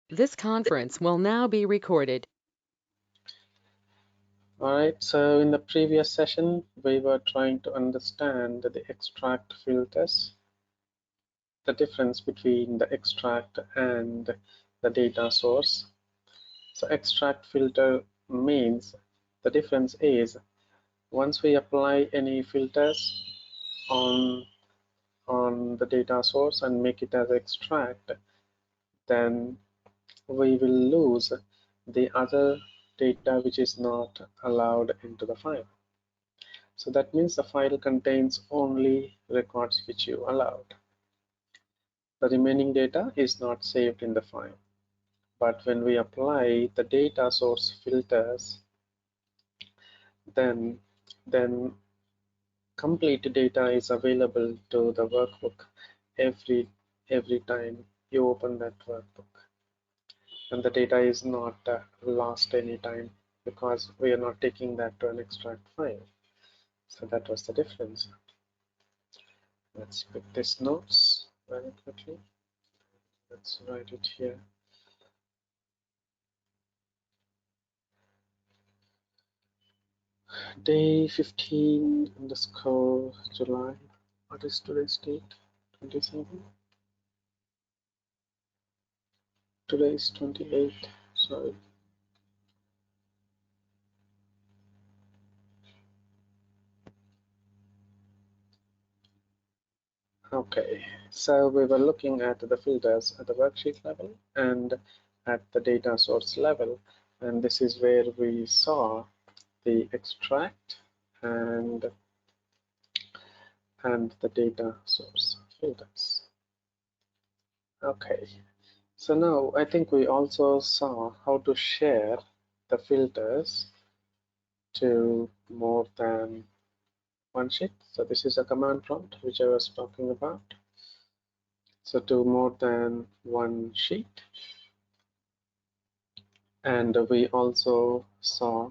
This conference will now be recorded. All right, so in the previous session, we were trying to understand the extract filters, the difference between the extract and the data source. So extract filter means the difference is once we apply any filters on on the data source and make it as extract, then we will lose the other data which is not allowed into the file. So that means the file contains only records which you allowed. The remaining data is not saved in the file. But when we apply the data source filters, then complete data is available to the workbook every time you open that workbook. And the data is not lost anytime because we are not taking that to an extract file. So that was the difference. Let's pick this notes very quickly. Let's write it here. Day 15 underscore July. What is today's date? 27? Today is 28. Sorry. Okay, so we were looking at the filters at the worksheet level and at the data source level, and this is where we saw the extract and the data source filters. Okay, so now I think we also saw how to share the filters to more than one sheet. So this is a command prompt which I was talking about. So to more than one sheet. And we also saw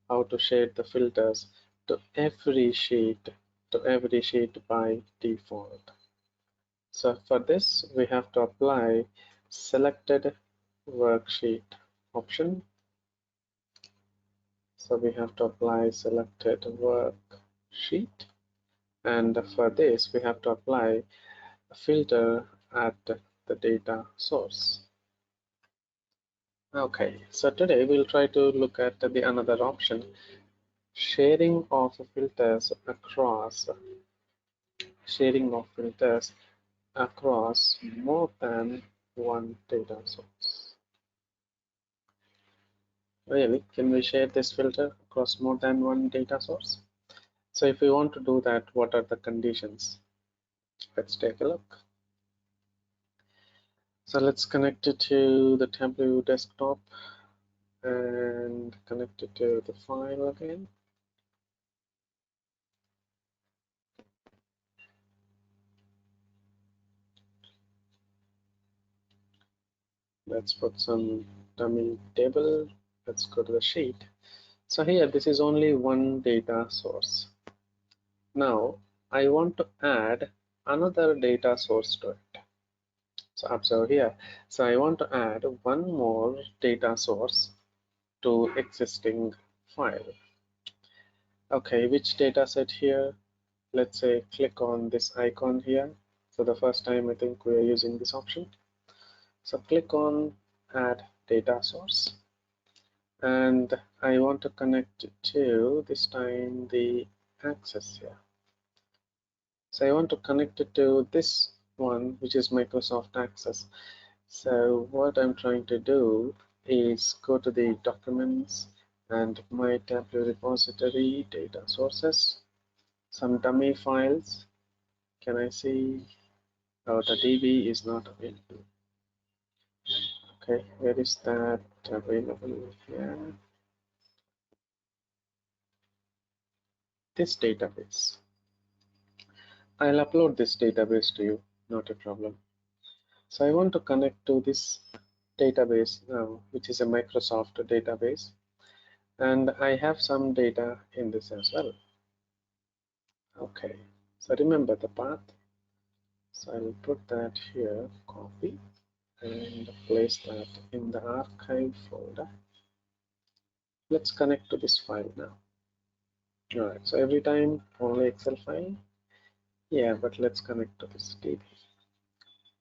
how to shade the filters to every sheet by default. So for this, we have to apply selected worksheet option. So we have to apply selected worksheet. And for this, we have to apply a filter at the data source. Okay, so today we'll try to look at the another option, sharing of filters across more than one data source. Really, can we share this filter across more than one data source? So if we want to do that, what are the conditions? Let's take a look. So let's connect it to the Tableau desktop and connect it to the file again. Let's put some dummy table. Let's go to the sheet. So here, this is only one data source. Now, I want to add another data source to it. So observe here. So I want to add one more data source to existing file. Okay, which data set here? Let's say click on this icon here. So the first time I think we are using this option. So click on add data source. And I want to connect to this time the access here. So I want to connect it to this one, which is Microsoft Access. So what I'm trying to do is go to the documents and my Tableau repository, data sources, some dummy files. Can I see? Oh, the DB is not available. Okay, where is that available here? This database. I'll upload this database to you, not a problem. So I want to connect to this database now, which is a Microsoft database, and I have some data in this as well. Okay, so remember the path. So I'll put that here, copy and place that in the archive folder. Let's connect to this file now. All right, so every time only Excel file. Yeah, but let's connect to this DB.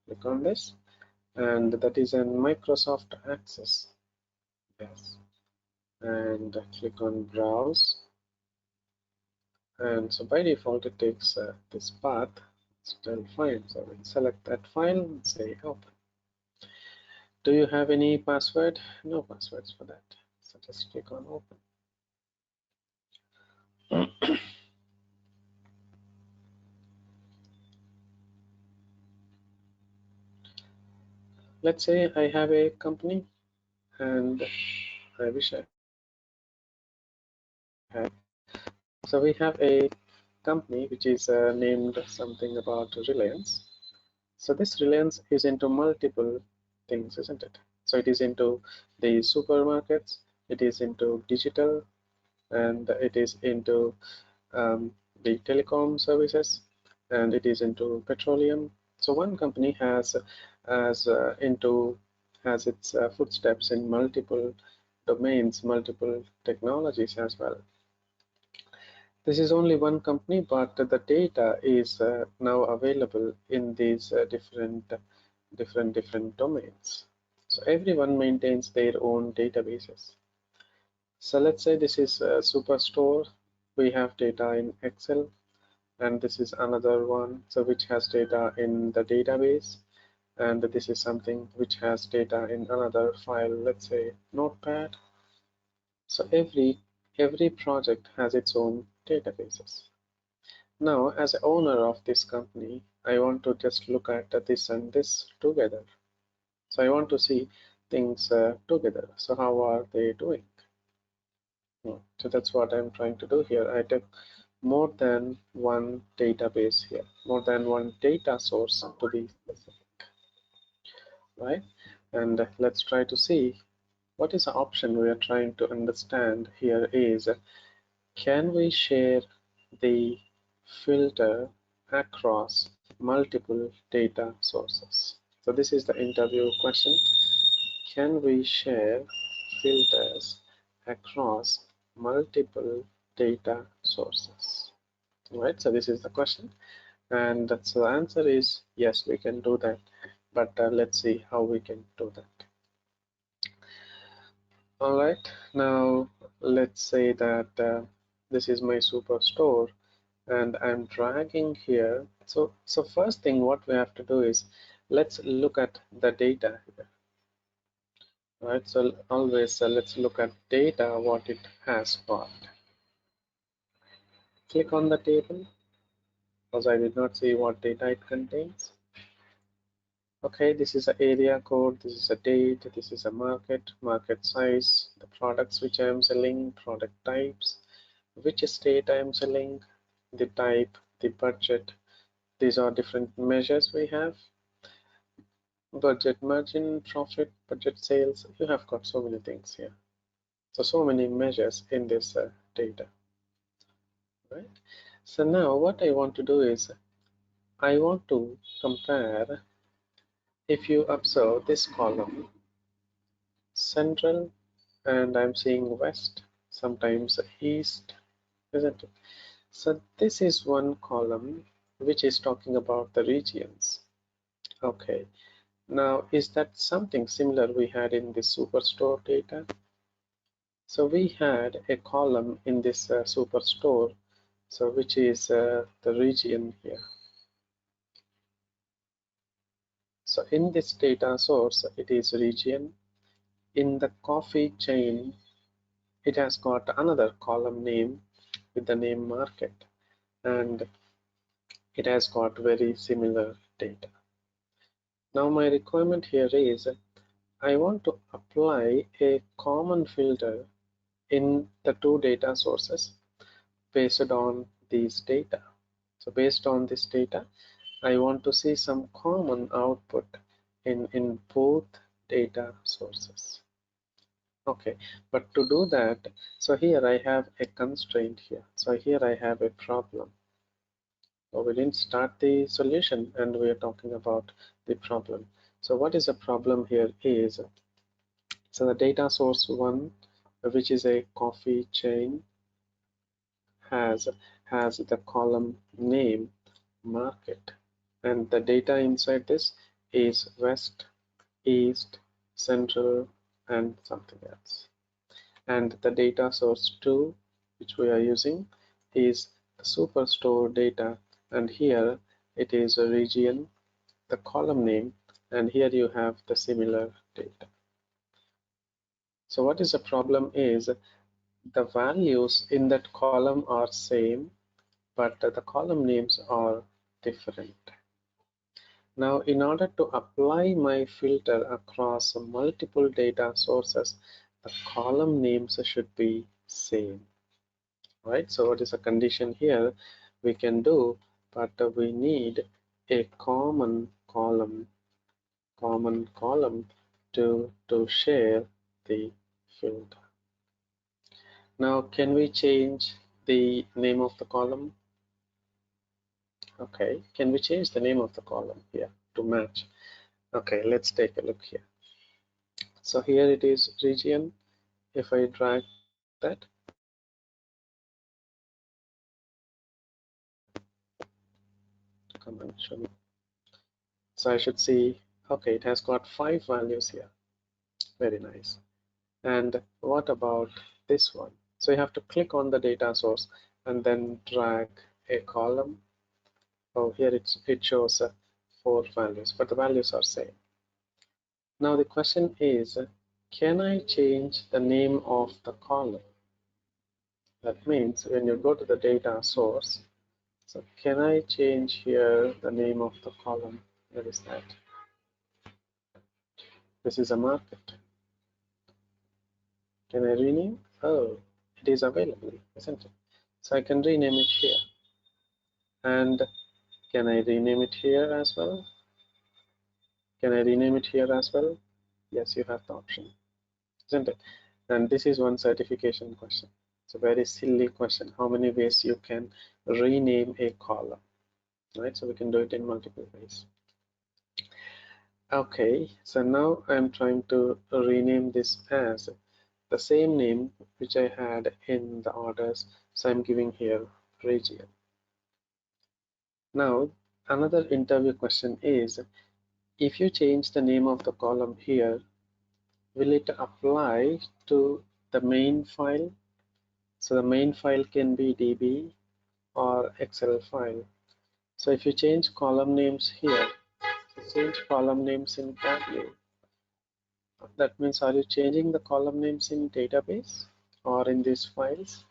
Click on this, and that is in Microsoft Access. Yes, and click on Browse. And so by default, it takes this path. Still fine. So we'll select that file and say open. Do you have any password? No passwords for that. So just click on open. Let's say I have a company and I wish I had. So we have a company which is named something about Reliance. So this Reliance is into multiple things, isn't it? So it is into the supermarkets, it is into digital, and it is into the telecom services, and it is into petroleum. So one company has its footsteps in multiple domains, multiple technologies as well. This is only one company, but the data is now available in these different domains. So everyone maintains their own databases. So let's say this is a Superstore. We have data in Excel, and this is another one, so which has data in the database, and this is something which has data in another file, let's say Notepad. So every project has its own databases. Now, as a owner of this company, I want to just look at this and this together. So I want to see things together. So how are they doing? So that's what I'm trying to do here. I took more than one database here, more than one data source to be specific, right? And let's try to see what is the option we are trying to understand here is, can we share the filter across multiple data sources? So this is the interview question. Can we share filters across multiple data sources? Right, so this is the question, and so the answer is yes, we can do that, but let's see how we can do that. All right, now let's say that this is my Superstore and I'm dragging here. So first thing what we have to do is, let's look at the data here. All right, so always let's look at data, what it has got. Click on the table because I did not see what data it contains. Okay, this is an area code, this is a date, this is a market size, the products which I am selling, product types, which state I am selling, the type, the budget. These are different measures we have. Budget margin, profit, budget sales. You have got so many things here. So many measures in this data, right? So now what I want to do is, I want to compare. If you observe this column, central, and I'm seeing west, sometimes east, isn't it? So this is one column which is talking about the regions. Okay, now is that something similar we had in the Superstore data? So we had a column in this Superstore, so which is the region here. So in this data source, it is region. In the coffee chain, it has got another column name with the name market, and it has got very similar data. Now my requirement here is, I want to apply a common filter in the two data sources based on these data. So based on this data, I want to see some common output in both data sources. Okay, but to do that, so here I have a constraint here. So here I have a problem. So we didn't start the solution and we are talking about the problem. So what is the problem here is, so the data source 1, which is a coffee chain, has the column name market, and the data inside this is west, east, central, and something else. And the data source 2, which we are using, is the superstore data, and here it is a region, the column name, and here you have the similar data. So what is the problem is, the values in that column are same, but the column names are different. Now, in order to apply my filter across multiple data sources, the column names should be same, right? So what is the condition here? We can do, but we need a common column to share the filter. Now, can we change the name of the column? Okay, can we change the name of the column here to match? Okay, let's take a look here. So here it is region. If I drag that, come on, show me. So I should see, okay, it has got 5 values here. Very nice. And what about this one? So you have to click on the data source and then drag a column. Oh, here it shows 4 values, but the values are same. Now the question is, can I change the name of the column? That means when you go to the data source, so can I change here the name of the column? Where is that? This is a market. Can I rename? Oh, it is available, isn't it? So I can rename it here. And can I rename it here as well? Can I rename it here as well? Yes, you have the option, isn't it? And this is one certification question. It's a very silly question. How many ways you can rename a column, right? So we can do it in multiple ways. Okay, so now I'm trying to rename this as the same name which I had in the orders. So I'm giving here region. Now, another interview question is, if you change the name of the column here, will it apply to the main file? So the main file can be DB or Excel file. So if you change column names here, so change column names in Tableau. That means, are you changing the column names in database or in these files?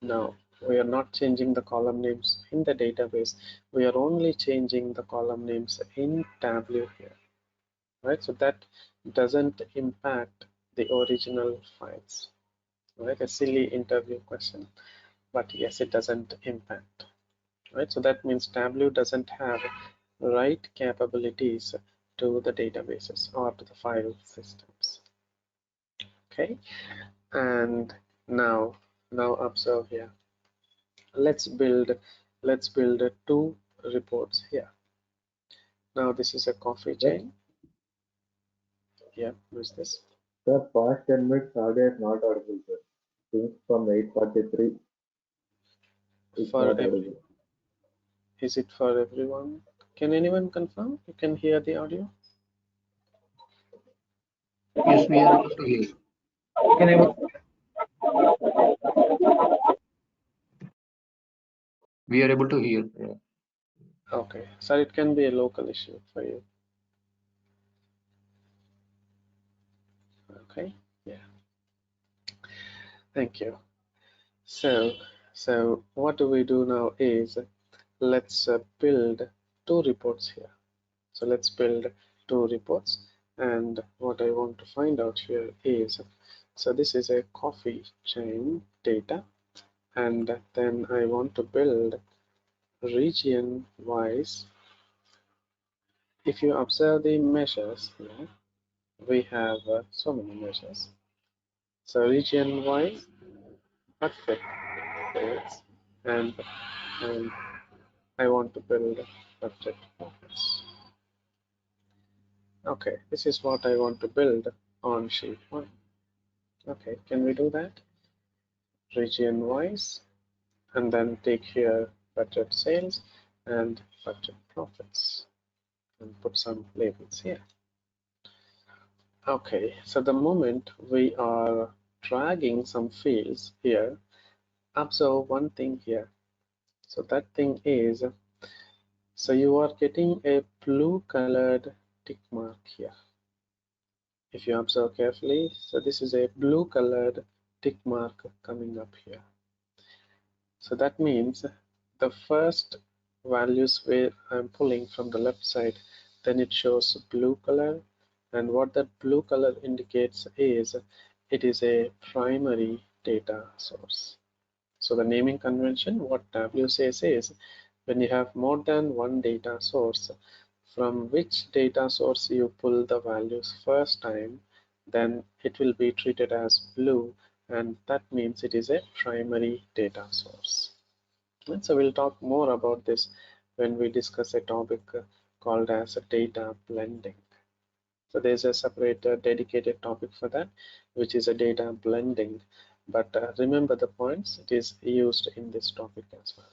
No, we are not changing the column names in the database. We are only changing the column names in Tableau here, right? So that doesn't impact the original files, right? A silly interview question, but yes, it doesn't impact, right? So that means Tableau doesn't have write capabilities to the databases or to the file systems. Okay, and now observe here. Let's build 2 reports here. Now this is a coffee Sir, chain. Yeah, who's this? sir, past 10 minutes audio is not audible, sir. Since from 8:43, it's For not every, audible. is it for everyone? Can anyone confirm? You can hear the audio? Yes, we are able to hear. Can I? We are able to hear. Yeah. Okay, so it can be a local issue for you. Okay, yeah, thank you. So what do we do now is, let's build 2 reports here. So let's build 2 reports, and what I want to find out here is, so this is a coffee chain data, and then I want to build region wise. If you observe the measures here, we have so many measures. So region wise, perfect sales, and I want to build budget focus. Okay, this is what I want to build on sheet 1. Okay, can we do that? Region wise, and then take here budget sales and budget profits and put some labels here. Okay, so the moment we are dragging some fields here, observe one thing here. So that thing is, so you are getting a blue colored tick mark here. If you observe carefully, so this is a blue colored tick mark coming up here. So that means the first values where I'm pulling from the left side, then it shows blue color, and what that blue color indicates is it is a primary data source. So the naming convention, what W says is when you have more than one data source, from which data source you pull the values first time, then it will be treated as blue, and that means it is a primary data source. And so we'll talk more about this when we discuss a topic called as data blending. So there's a separate dedicated topic for that, which is a data blending. But remember the points, it is used in this topic as well.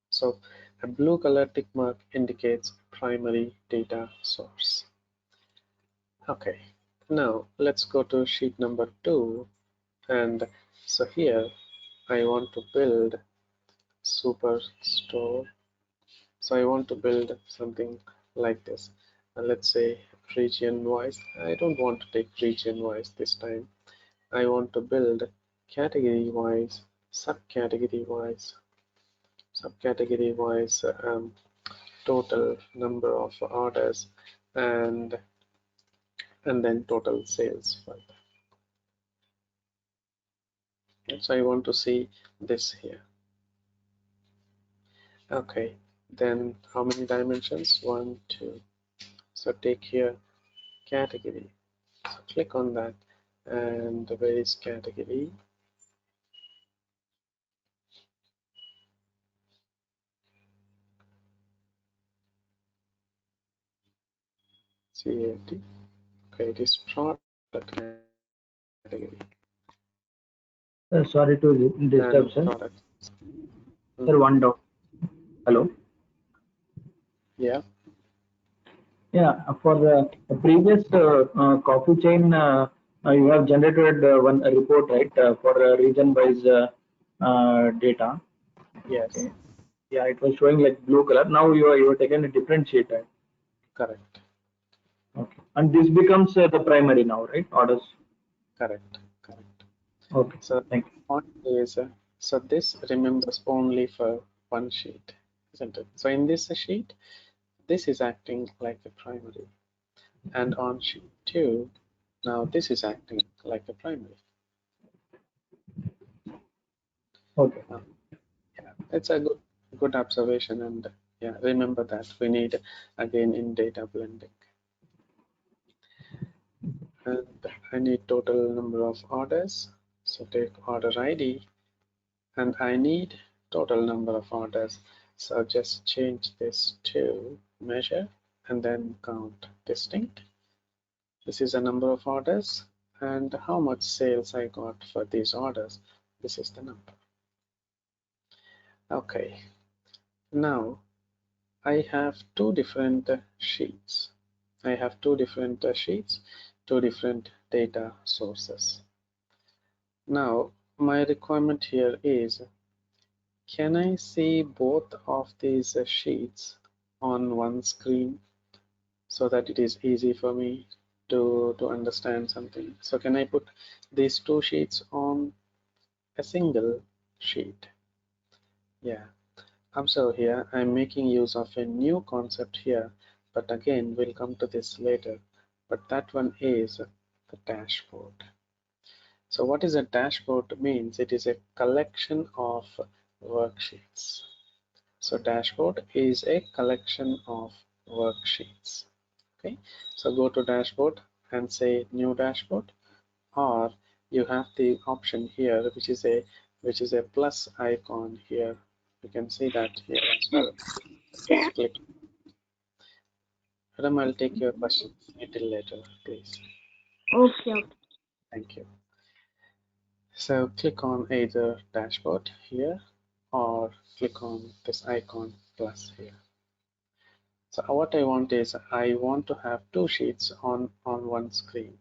So a blue color tick mark indicates primary data source. Okay, now let's go to sheet number 2. And so here I want to build Superstore. So I want to build something like this. And let's say region wise. I don't want to take region wise this time. I want to build category wise, subcategory wise, total number of orders, and then total sales for that. So I want to see this here. Okay, then how many dimensions? 1, 2. So take here category. So click on that, and where is category? CAT. Okay, it is product category. Sorry to disturb, And sir. product. Sir, one doubt. Hello. Yeah. Yeah, for the previous coffee chain, you have generated one report, right, for region-wise data. Yes. Okay. Yeah, it was showing like blue color. Now you are taking a different sheet, right? Correct. Okay. And this becomes the primary now, right? Orders. Correct. Correct. Okay. So Thank you. what is so this remembers only for one sheet, isn't it? So in this sheet, this is acting like a primary, and on sheet 2, now this is acting like a primary. Okay. Yeah, it's a good observation, and yeah, remember that we need again in data blending. And I need total number of orders. So take order ID, and I need total number of orders. So just change this to measure and then count distinct. This is a number of orders and how much sales I got for these orders. This is the number. Okay, now I have two different sheets. I have two different sheets, two different data sources. Now my requirement here is, can I see both of these sheets on one screen so that it is easy for me to understand something? So can I put these two sheets on a single sheet? Yeah. Observe here, I'm making use of a new concept here, but again, we'll come to this later. But that one is the dashboard. So what is a dashboard means? It is a collection of worksheets. So dashboard is a collection of worksheets. Okay, so go to dashboard and say new dashboard, or you have the option here, which is a plus icon here. You can see that here as well. Just click, Madam, I'll take your questions a little later, please. Okay. Thank you. So click on either dashboard here or click on this icon plus here. So what I want is I want to have two sheets on one screen.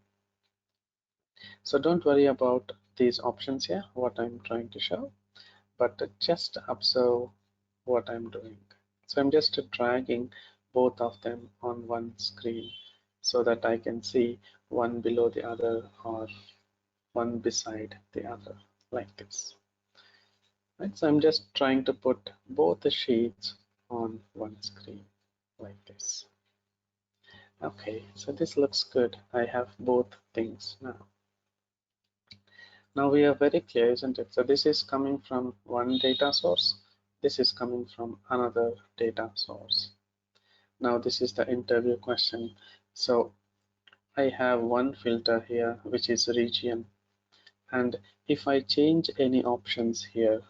So don't worry about these options here, what I'm trying to show, but just observe what I'm doing. So I'm just dragging both of them on one screen so that I can see one below the other or one beside the other, like this. Right, so I'm just trying to put both the sheets on one screen like this. Okay, so this looks good. I have both things now. Now we are very clear, isn't it? So this is coming from one data source. This is coming from another data source. Now this is the interview question. So I have one filter here, which is region. And if I change any options here,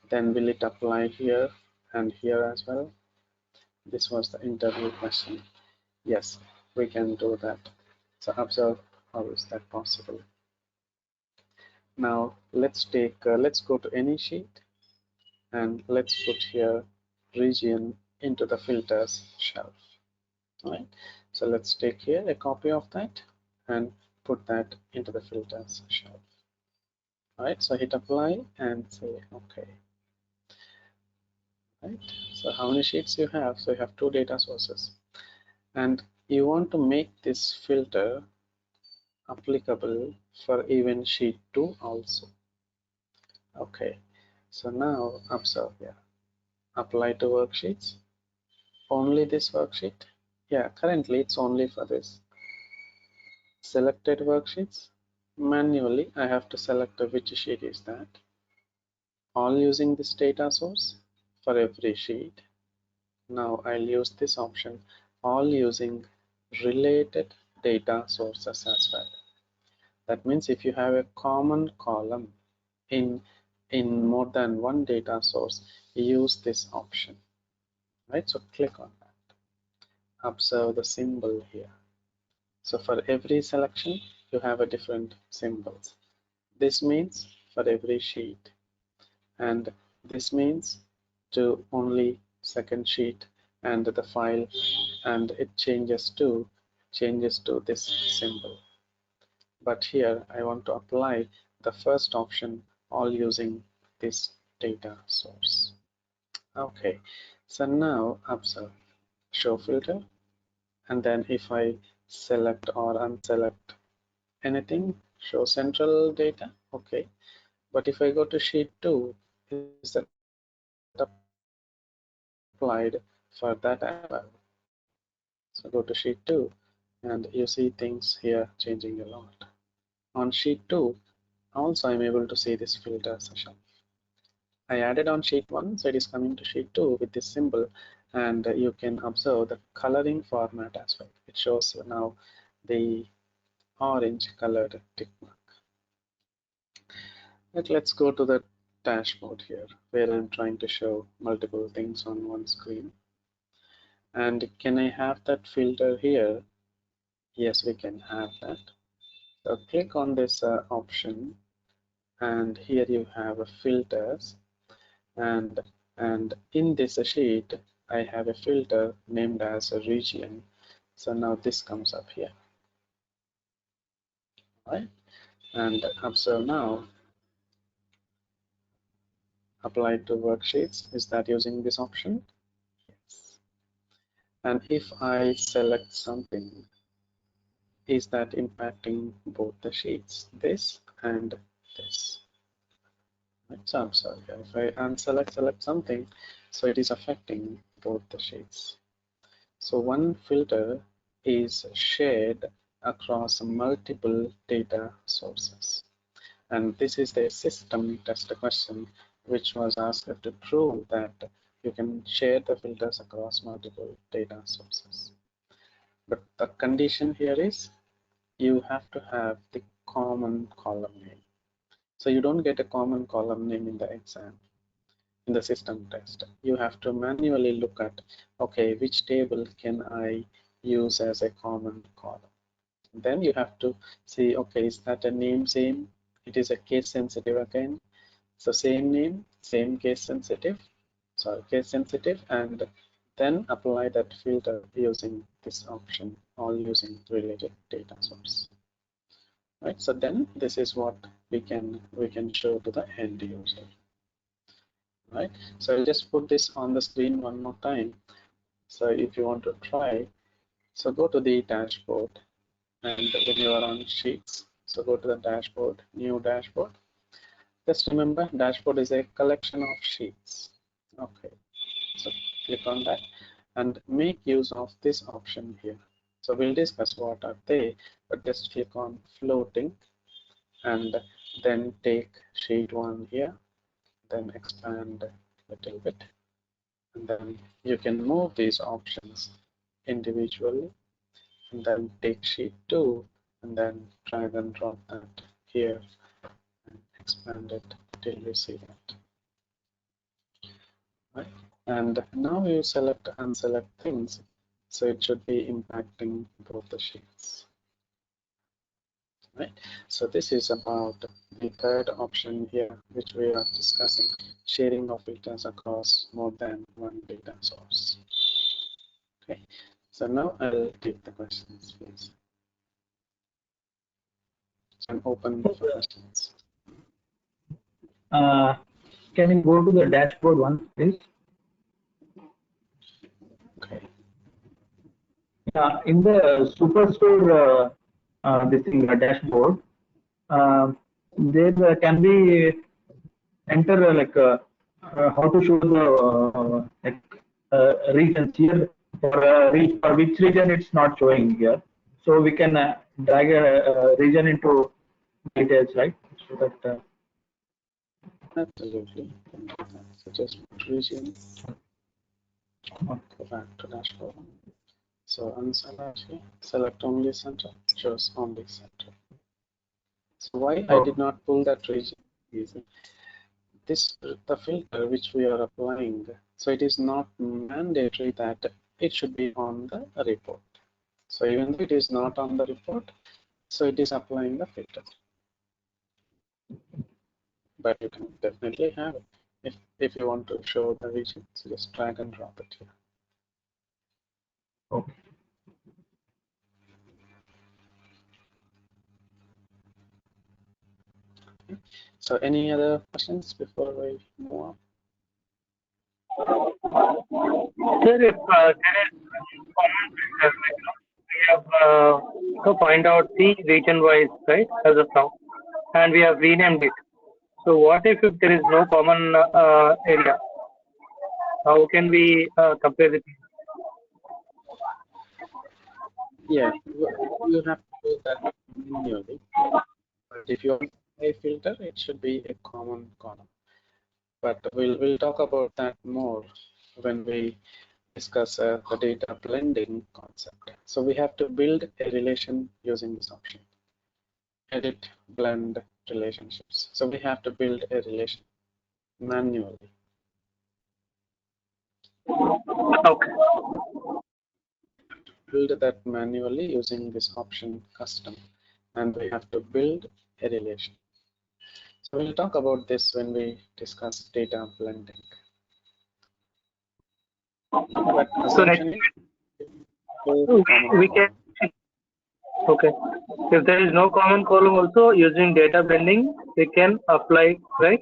then will it apply here and here as well? This was the interview question. Yes, we can do that. So observe how is that possible. Now let's go to any sheet and let's put here region into the filters shelf. All right. So let's take here a copy of that and put that into the filters shelf. All right. So hit apply and say OK. Right. So how many sheets you have? So you have two data sources, and you want to make this filter applicable for even sheet 2 also. Okay, so now observe here, apply to worksheets, only this worksheet. Yeah, currently it's only for this. Selected worksheets, manually I have to select which sheet is that. All using this data source for every sheet. Now I'll use this option, all using related data sources as well. That means if you have a common column in more than one data source, use this option. Right, so click on that. Observe the symbol here. So for every selection, you have a different symbols. This means for every sheet, and this means to only second sheet and the file, and it changes to this symbol. But here I want to apply the first option, all using this data source. Okay, so now observe, show filter, and then if I select or unselect anything, show central data. Okay, but if I go to sheet 2, is that applied for that as well? So go to sheet 2 and you see things here changing a lot. On sheet 2 also I'm able to see this filter session. I added on sheet 1, so it is coming to sheet 2 with this symbol, and you can observe the coloring format as well. It shows now the orange colored tick mark. Let's go to the dashboard here, where I'm trying to show multiple things on one screen. And can I have that filter here? Yes, we can have that. So click on this option, and here you have filters, and in this sheet I have a filter named as a region. So now this comes up here, right? And observe now, apply to worksheets. Is that using this option? Yes. And if I select something, is that impacting both the sheets, this and this? Right, so observe here. If I select something, so it is affecting both the sheets. So one filter is shared across multiple data sources. And this is the system test question, which was asked to prove that you can share the filters across multiple data sources. But the condition here is you have to have the common column name. So you don't get a common column name in the exam. in the system test. You have to manually look at, okay, which table can I use as a common column? Then you have to see, okay, is that a name same? It is a case sensitive again. So same name, same case sensitive, and then apply that filter using this option, all using related data source. Right, so then this is what we can show to the end user. Right, so I'll just put this on the screen one more time. So if you want to try, so go to the dashboard, and when you are on sheets, so go to the dashboard, new dashboard. Just remember, dashboard is a collection of sheets. Okay, so click on that and make use of this option here. So we'll discuss what are they, but just click on floating and then take sheet 1 here, then expand a little bit, and then you can move these options individually, and then take sheet 2 and then drag and drop that here and expand it till you see that. Right? And now you select and unselect things, so it should be impacting both the sheets. Right? So this is about the third option here, which we are discussing, sharing of filters across more than one data source. Okay, so now I'll take the questions, please. So I'm open for questions. Can you go to the dashboard once, please? Okay. In the Superstore this thing, dashboard, there can be enter how to show the regions here for which region it's not showing here. So we can drag a region into details, right? So that Absolutely. So just region. Go back to dashboard. So unselect here, select only center, choose only center. So why I did not pull that region is this, the filter which we are applying, so it is not mandatory that it should be on the report. So even though it is not on the report, so it is applying the filter. But you can definitely have it. If you want to show the region, so just drag and drop it here. okay. So any other questions before we move on? Sir, if there is common filters, we have to find out the region-wise, right, as of now, and we have renamed it. So what if there is no common area? How can we compare it? Yeah, you have to do that manually. But if you want a filter, it should be a common column. But we'll talk about that more when we discuss the data blending concept. So we have to build a relation using this option. Edit, blend relationships. So we have to build a relation manually. Okay. Build that manually using this option custom, and we have to build a relation. So we'll talk about this when we discuss data blending. But So next, we can. Okay. If there is no common column, also using data blending, we can apply, right?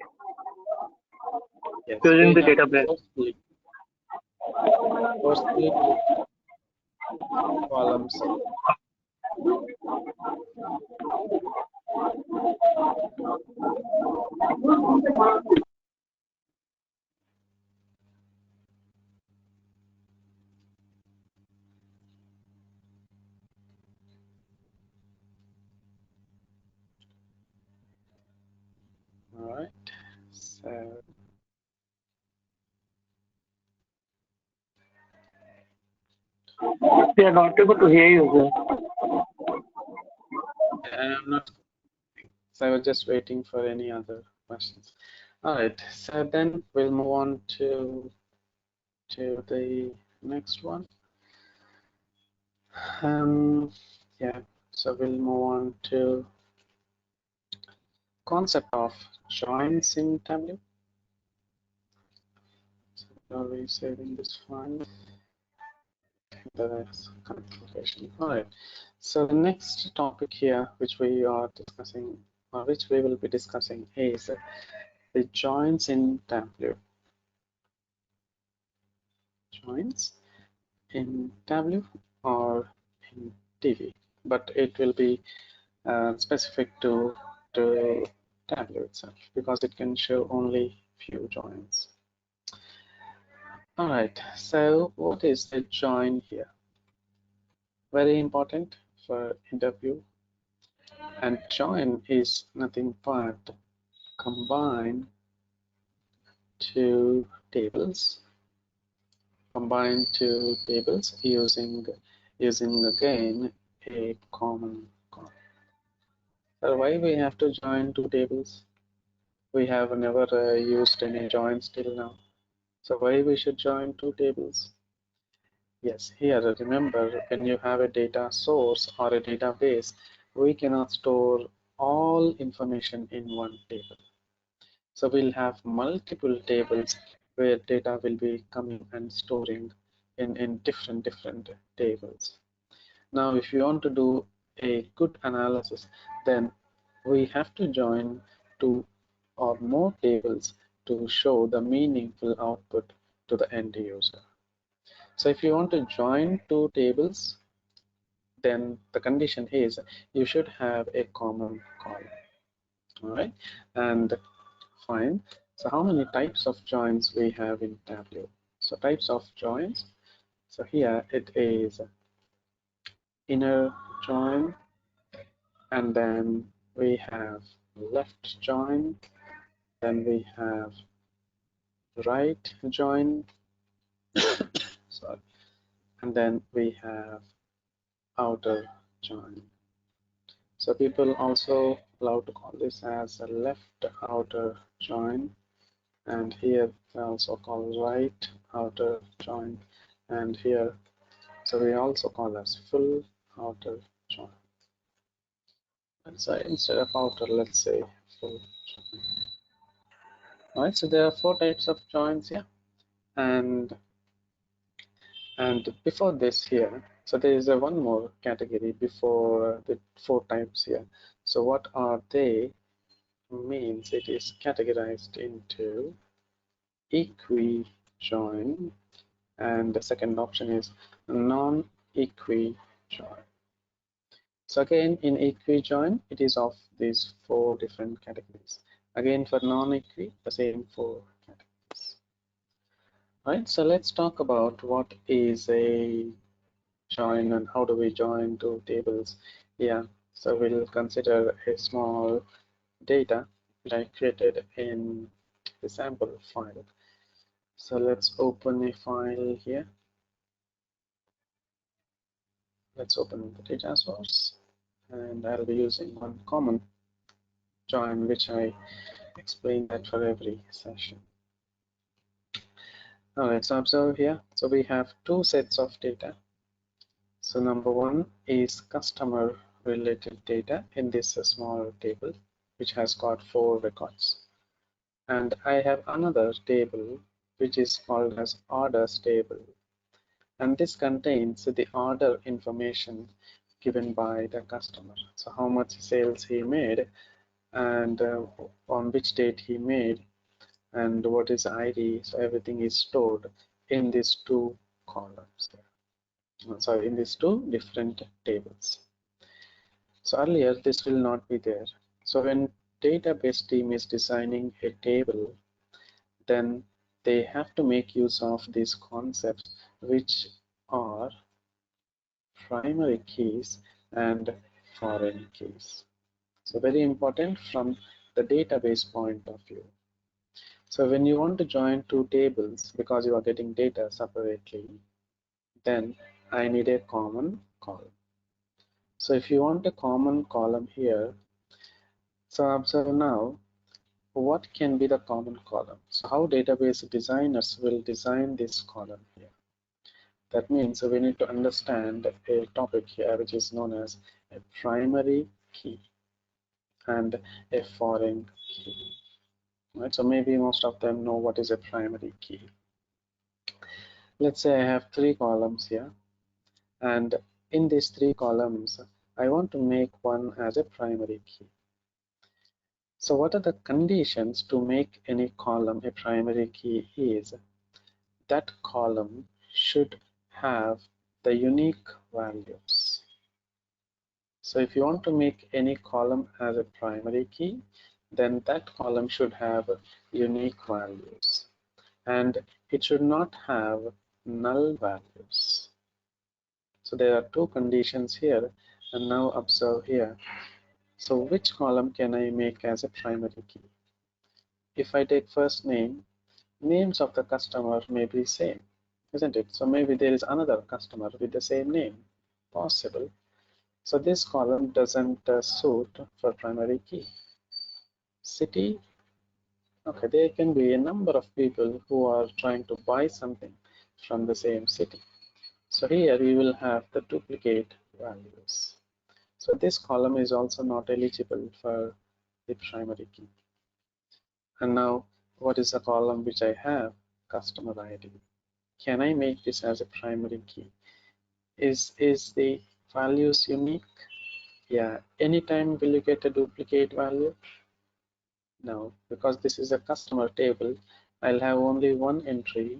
Yes, Using the data blend. Firstly, columns. All right. So We are not able to hear you, sir. I'm not. So I was just waiting for any other questions. All right, so then we'll move on to the next one. Yeah, so we'll move on to concept of joins in Tableau. So are we saving this file? There's configuration. All right. So the next topic here, which we are discussing, or which we will be discussing, is the joins in Tableau. Joins in Tableau or in TV, but it will be specific to Tableau itself because it can show only few joins. All right, so what is the join here? Very important for interview. And join is nothing but combine two tables. Combine two tables using again a common column. So why we have to join two tables? We have never used any joins till now. So why we should join two tables? Yes, here remember when you have a data source or a database, we cannot store all information in one table. So we'll have multiple tables where data will be coming and storing in different tables. Now, if you want to do a good analysis, then we have to join two or more tables to show the meaningful output to the end user. So if you want to join two tables, then the condition is you should have a common column. All right, and fine. So how many types of joins we have in Tableau? So types of joins. So here it is inner join, and then we have left join, then we have right join, sorry, and then we have outer join. So people also allow to call this as a left outer join, and here they also call right outer join, and here so we also call as full outer join. And so instead of outer, let's say full join. All right, so there are four types of joins here, and before this here, so there is a one more category before the four types here. So what are they? Means it is categorized into equi-join, and the second option is non-equi-join. So again, in equi-join, it is of these four different categories. Again, for non-equi, the same four categories. All right, so let's talk about what is a join and how do we join two tables. Yeah, so we'll consider a small data that I created in the sample file. So let's open a file here. Let's open the data source, and I'll be using one common join, which I explain that for every session. Now let's observe here. So we have two sets of data. So number one is customer related data in this small table, which has got 4 records. And I have another table, which is called as orders table. And this contains the order information given by the customer. So how much sales he made, and on which date he made, and what is ID. So everything is stored in these two columns. Sorry, in these two different tables. So earlier this will not be there. So when database team is designing a table, then they have to make use of these concepts, which are primary keys and foreign keys. So very important from the database point of view. So when you want to join two tables because you are getting data separately, then I need a common column. So if you want a common column here, so observe now what can be the common column? So how database designers will design this column here? That means we need to understand a topic here which is known as a primary key and a foreign key. Right? So maybe most of them know what is a primary key. Let's say I have 3 columns here, and in these 3 columns I want to make one as a primary key. So what are the conditions to make any column a primary key is that column should have the unique values. So if you want to make any column as a primary key, then that column should have unique values, and it should not have null values. So there are 2 conditions here, and now observe here. So which column can I make as a primary key? If I take first name, names of the customer may be same, isn't it? So maybe there is another customer with the same name, possible. So this column doesn't suit for primary key. City, okay, there can be a number of people who are trying to buy something from the same city. So here we will have the duplicate values. So this column is also not eligible for the primary key. And now what is the column which I have? Customer ID. Can I make this as a primary key? Is the values unique? Yeah. Anytime will you get a duplicate value? No, because this is a customer table. I'll have only one entry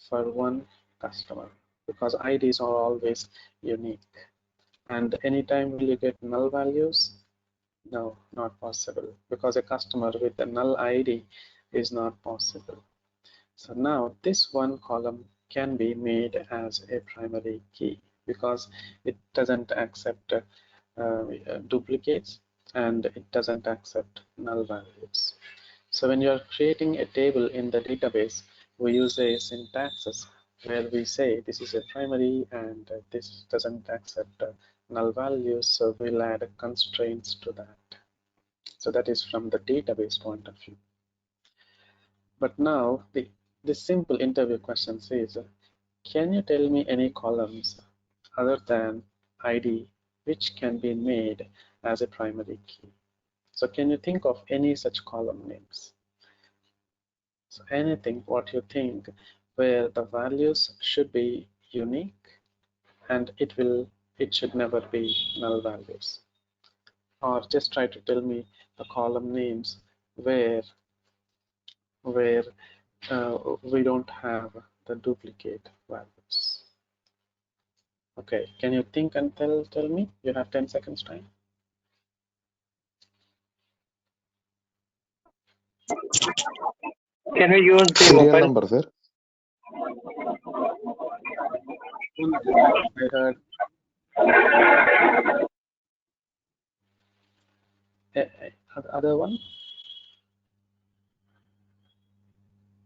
for one customer because IDs are always unique. And anytime will you get null values? No, not possible, because a customer with a null ID is not possible. So now this one column can be made as a primary key because it doesn't accept duplicates and it doesn't accept null values. So when you're creating a table in the database, we use a syntax where we say this is a primary and this doesn't accept null values, so we'll add constraints to that. So that is from the database point of view. But now the simple interview question says, can you tell me any columns other than ID which can be made as a primary key? So can you think of any such column names? So anything what you think where the values should be unique and it should never be null values. Or just try to tell me the column names where we don't have the duplicate values. Okay, can you think and tell me? You have 10 seconds time. Can we use the Serial mobile? number, sir. I heard other one.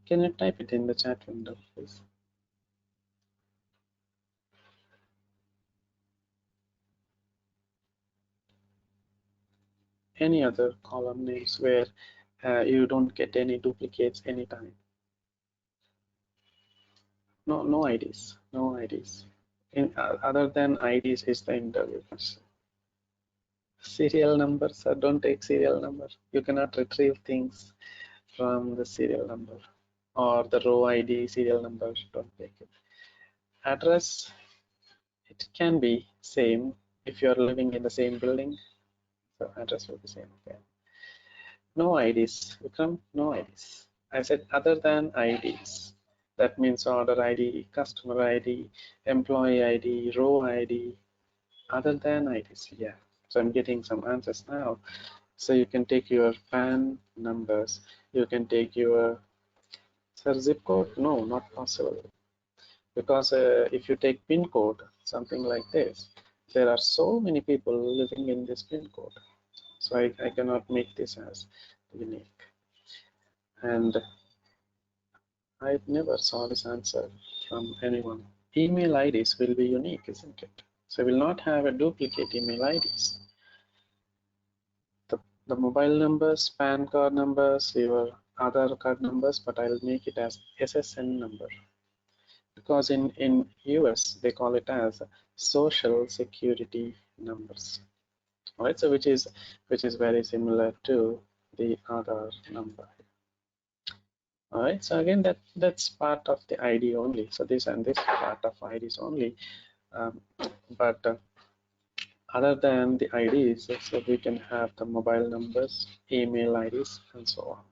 Can you type it in the chat window, please? Any other column names where you don't get any duplicates anytime? No IDs, no IDs. Other than IDs is the interview question. Serial numbers, don't take serial number. You cannot retrieve things from the serial number or the row ID serial number, don't take it. Address, it can be same if you're living in the same building, so address will be same. Okay. No IDs, Vikram, no IDs. I said other than IDs. That means order ID, customer ID, employee ID, row ID, other than IDs. Yeah, so I'm getting some answers now. So you can take your PAN numbers, you can take your zip code. No, not possible. Because if you take PIN code, something like this, there are so many people living in this PIN code. So I cannot make this as unique. And I never saw this answer from anyone. Email IDs will be unique, isn't it? So we will not have a duplicate email IDs. the mobile numbers, PAN card numbers, your Aadhaar card numbers, but I'll make it as SSN number because in US they call it as social security numbers. All right, so which is very similar to the Aadhaar number. All right, so again that's part of the ID only. So this and this part of IDs only, but other than the IDs, so we can have the mobile numbers, email IDs, and so on.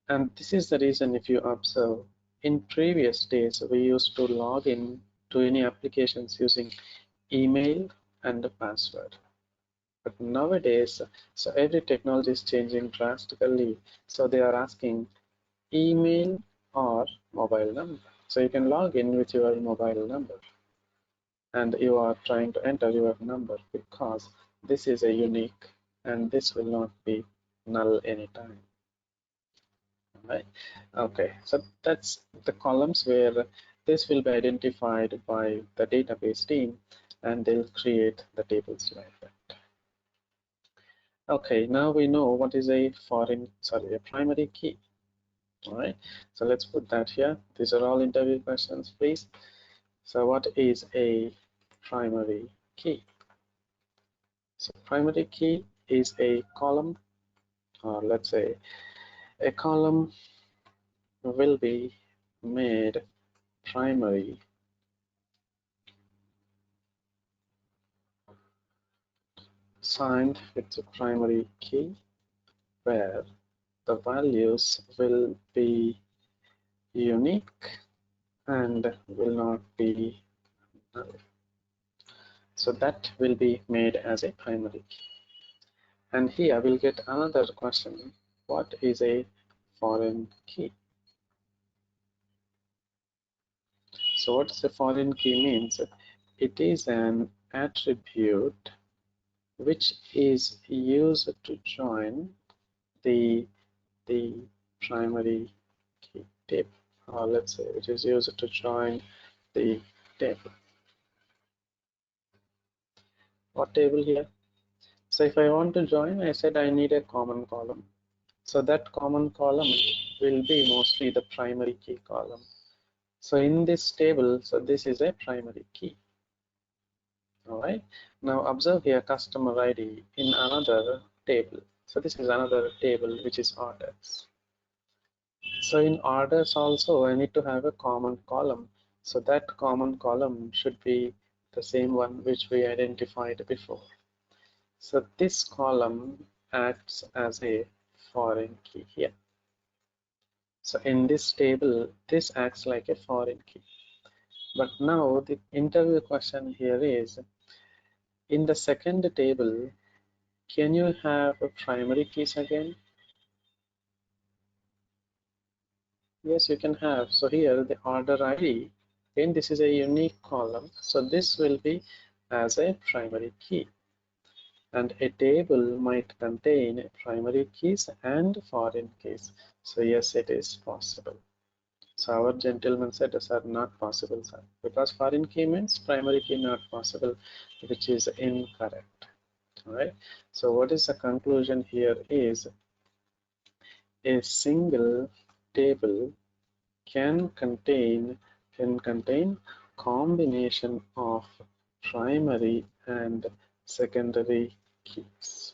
And this is the reason, if you observe, in previous days we used to log in to any applications using email and a password. But nowadays, so every technology is changing drastically. So they are asking email or mobile number. So you can log in with your mobile number and you are trying to enter your number because this is a unique and this will not be null anytime. Right? Okay, so that's the columns where this will be identified by the database team and they'll create the tables like that. Okay, now we know what is a primary key. All right, so let's put that here. These are all interview questions, please. So what is a primary key? So primary key is a column, or let's say a column will be made primary signed with the primary key where the values will be unique and will not be null. So that will be made as a primary key. And here we'll get another question. What is a foreign key? So what is a foreign key means? It is an attribute which is used to join the primary key table, or let's say which is used to join the table. What table here? So if I want to join, I said I need a common column. So that common column will be mostly the primary key column. So in this table, so this is a primary key. All right. Now observe here customer ID in another table. So this is another table which is orders. So in orders also I need to have a common column. So that common column should be the same one which we identified before. So this column acts as a foreign key here. So in this table, this acts like a foreign key. But now the interview question here is, in the second table, can you have a primary keys again? Yes, you can have. So here the order ID, again this is a unique column. So this will be as a primary key. And a table might contain primary keys and foreign keys. So yes, it is possible. So our gentleman said these are not possible, sir, because foreign key means primary key not possible, which is incorrect. All right. So what is the conclusion here is a single table can contain combination of primary and secondary keys.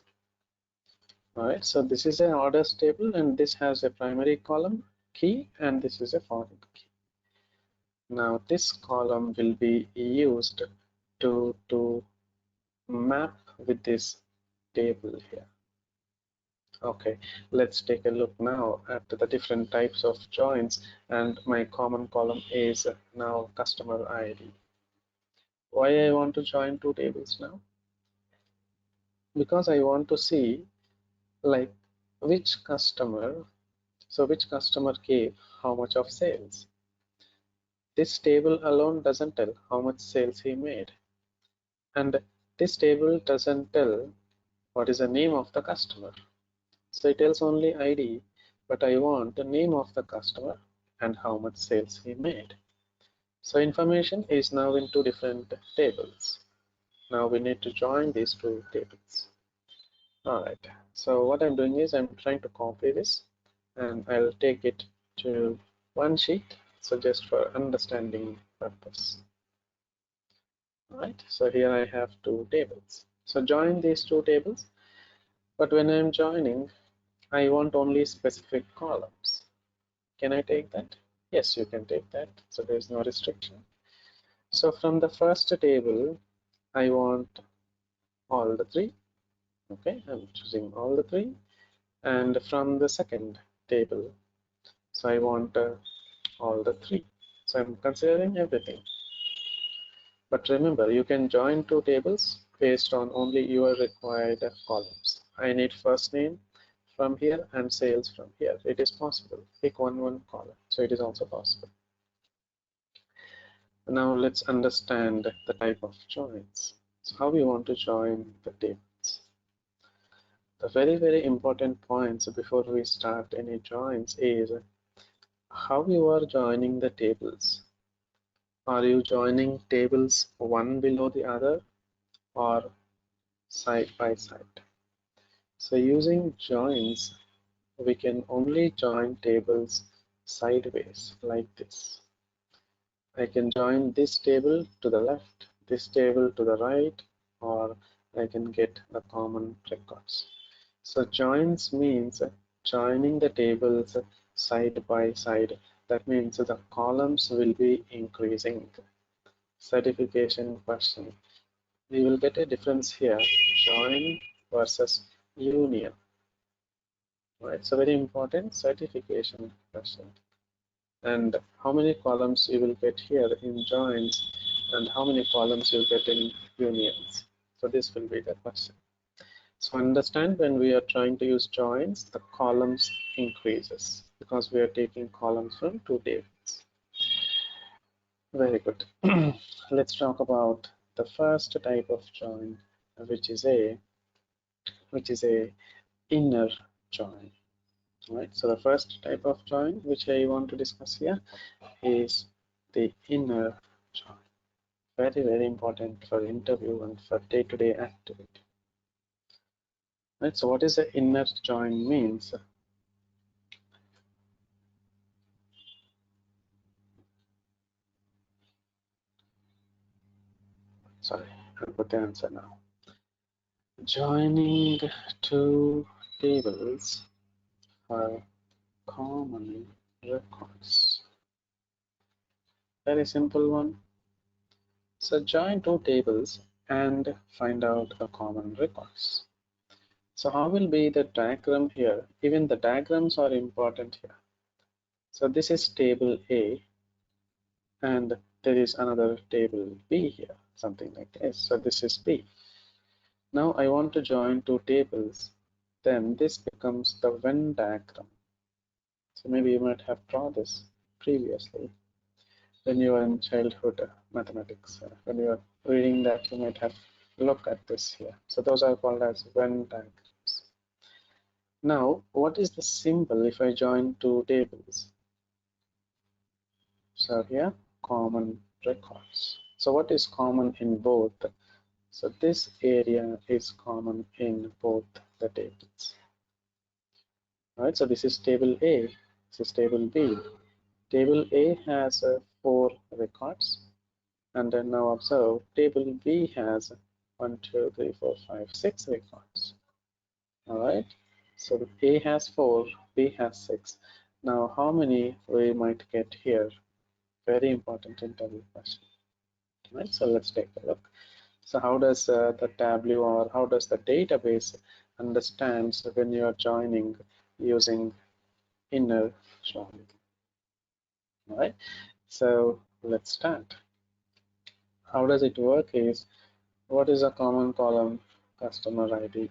All right. So this is an orders table, and this has a primary column key, and this is a foreign key. Now this column will be used to map with this table here. Okay, let's take a look now at the different types of joins, and my common column is now customer ID. Why I want to join two tables now? Because I want to see like which customer gave how much of sales. This table alone doesn't tell how much sales he made, and this table doesn't tell what is the name of the customer. So it tells only ID, but I want the name of the customer and how much sales he made. So information is now in two different tables. Now we need to join these two tables. All right, so what I'm doing is I'm trying to copy this and I'll take it to one sheet, so just for understanding purpose. All right, so here I have two tables. So join these two tables, but when I'm joining, I want only specific columns. Can I take that? Yes, you can take that, so there's no restriction. So from the first table, I want all the three. Okay, I'm choosing all the three. And from the second table, so I want all the three. So I'm considering everything. But remember, you can join two tables based on only your required columns. I need first name from here and sales from here. It is possible. Pick one column. So it is also possible. Now let's understand the type of joins. So how we want to join the tables. The very important points before we start any joins is how you are joining the tables. Are you joining tables one below the other or side by side? So using joins, we can only join tables sideways like this. I can join this table to the left, this table to the right, or I can get the common records. So joins means joining the tables side by side. That means the columns will be increasing. Certification question. We will get a difference here, join versus union. Right, so very important certification question. And how many columns you will get here in joins and how many columns you'll get in unions. So this will be the question. So understand, when we are trying to use joins, the columns increases because we are taking columns from two tables. Very good. Let's talk about the first type of join, which is a inner join. Right. So the first type of join which I want to discuss here is the inner join. Very important for interview and for day-to-day activity. Right. So what is the inner join means? Sorry, I'll put the answer now. Joining two tables for common records. Very simple one. So join two tables and find out the common records. So how will be the diagram here? Even the diagrams are important here. So this is table A and there is another table B here, something like this. So this is B. Now I want to join two tables. Then this becomes the Venn diagram. So maybe you might have drawn this previously when you were in childhood mathematics. When you are reading that, you might have looked at this here. So those are called as Venn diagrams. Now, what is the symbol if I join two tables? So here, common records. So what is common in both? So this area is common in both the tables. All right, so this is table A, this is table B. Table A has 4 records, and then now observe table B has 1, 2, 3, 4, 5, 6 records. All right, so A has 4, B has 6. Now how many we might get here? Very important interview question. Right, so let's take a look. So how does the Tableau or how does the database understands when you are joining using inner join? All right, so let's start. How does it work is, what is a common column? Customer ID.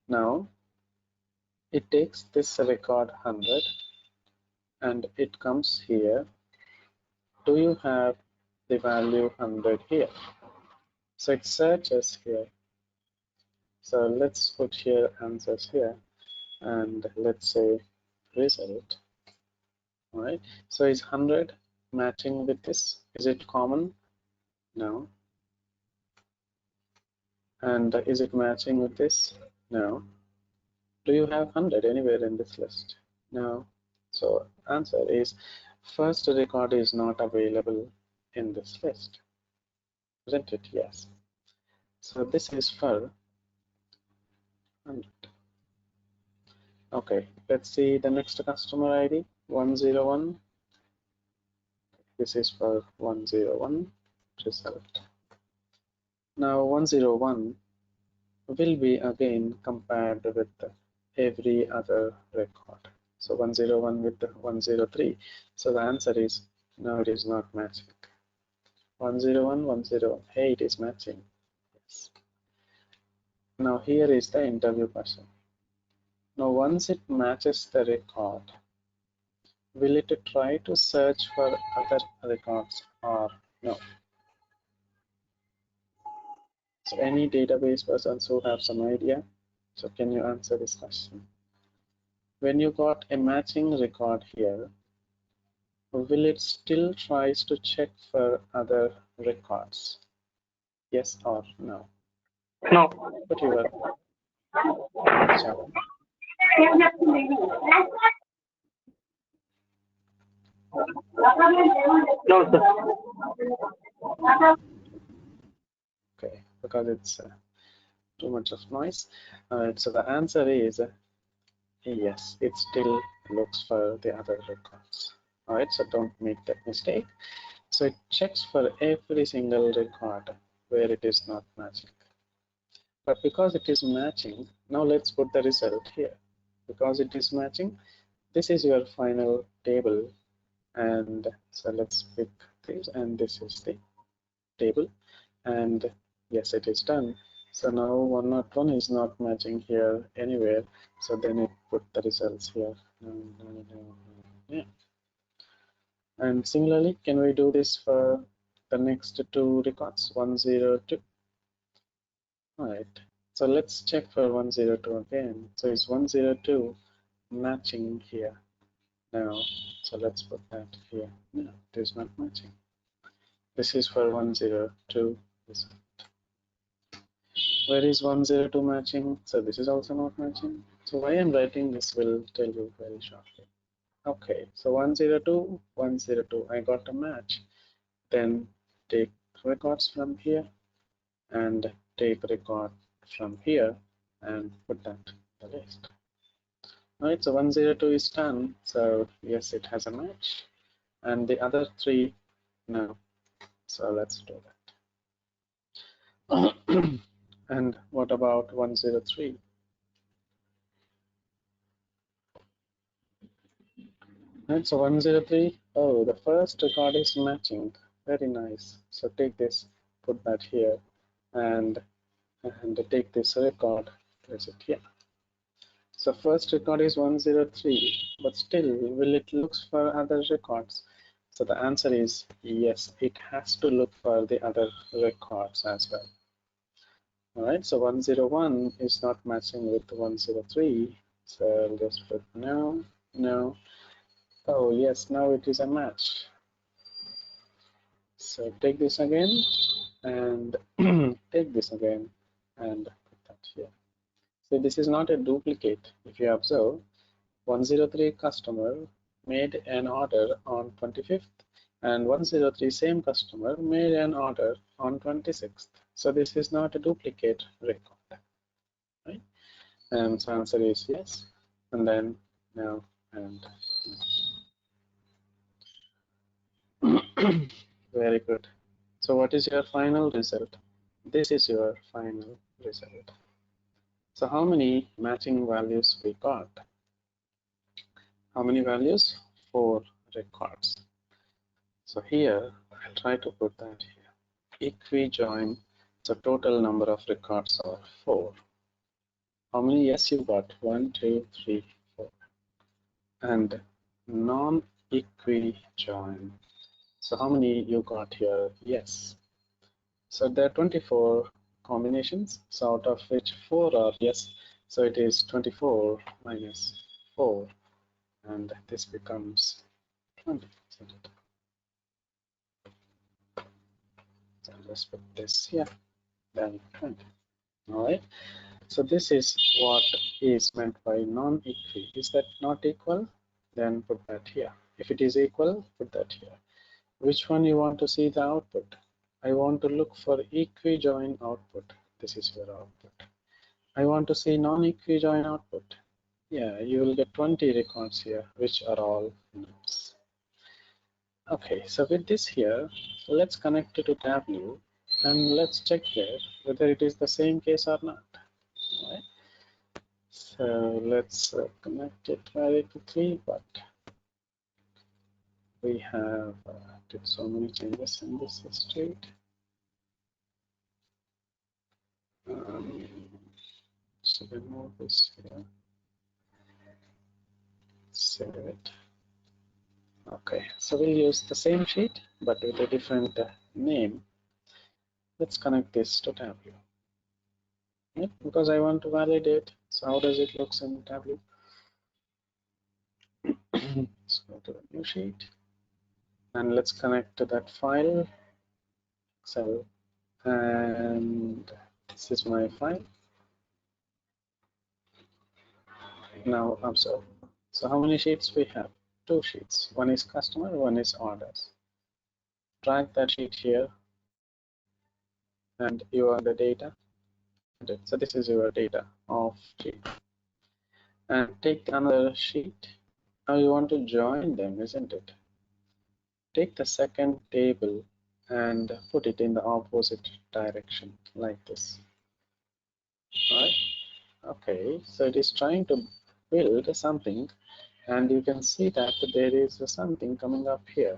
Now it takes this record 100 and it comes here. Do you have the value 100 here? So it searches here. So let's put here answers here and let's say result. All right, so is 100 matching with this? Is it common? No. And is it matching with this? Now, do you have 100 anywhere in this list? No. So answer is first record is not available in this list. Isn't it? Yes. So this is for 100. Okay, let's see the next customer ID 101. This is for 101 result. Now 101 will be again compared with every other record. So 101 with the 103. So the answer is no, it is not matching. 101, 101. Hey, it is matching. Yes. Now here is the interview person. Now once it matches the record, will it try to search for other records or no? So any database persons who have some idea? So can you answer this question? When you got a matching record here, will it still tries to check for other records? Yes or no? No. Put your chat. No, sir. Okay, because it's too much of noise. So the answer is yes, it still looks for the other records. All right, so don't make that mistake. So it checks for every single record where it is not matching. But because it is matching, now let's put the result here. Because it is matching, this is your final table. And so let's pick this, and this is the table. And yes, it is done. So now 101 is not matching here anywhere. So then it put the results here. Yeah. And similarly, can we do this for the next two records? 102. All right. So let's check for 102 again. So is 102 matching here? No. So let's put that here. No, it is not matching. This is for 102 result. Where is 102 matching? So this is also not matching. So why I'm writing this will tell you very shortly. Okay, so 102, 102, I got a match. Then take records from here and take record from here and put that in the list. Alright, so 102 is done. So yes, it has a match. And the other three, no. So let's do that. And what about 103? Right, so 103, oh, the first record is matching. Very nice. So take this, put that here, and take this record, place it here. So first record is 103, but still, will it look for other records? So the answer is yes, it has to look for the other records as well. All right, so 101 is not matching with 103. So I'll just put no, no. Oh yes, now it is a match. So take this again and take this again and put that here. So this is not a duplicate. If you observe, 103 customer made an order on 25th and 103 same customer made an order on 26th. So this is not a duplicate record, right? And so answer is yes, and then no and no. Very good. So what is your final result? This is your final result. So how many matching values we got? How many values? 4 records. So here, I'll try to put that here. Equi-join, so total number of records are 4. How many? Yes, you got 1, 2, 3, 4. And non-equi-join. So how many you got here? Yes. So there are 24 combinations, so out of which 4 are yes. So it is 24 minus 4, and this becomes 20. So I'll just put this here, then 20. All right. So this is what is meant by non-equi. Is that not equal? Then put that here. If it is equal, put that here. Which one you want to see the output? I want to look for equi-join output. This is your output. I want to see non-equi-join output. Yeah, you will get 20 records here, which are all nubs. Okay, so with this here, let's connect it to Tableau and let's check there whether it is the same case or not. Right? So let's connect it very quickly, but we have did so many changes in this state. So remove this here. Save it. Okay, so we'll use the same sheet but with a different name. Let's connect this to Tableau. Right? Because I want to validate. So how does it look in Tableau? Let's go to the new sheet and let's connect to that file. So, and this is my file. Now observe. So how many sheets we have? 2 sheets. One is customer, one is orders. Drag that sheet here, and you are the data. So this is your data of sheet. And take another sheet. Now you want to join them, isn't it? Take the second table and put it in the opposite direction, like this. Right? Okay, so it is trying to build something, and you can see that there is something coming up here.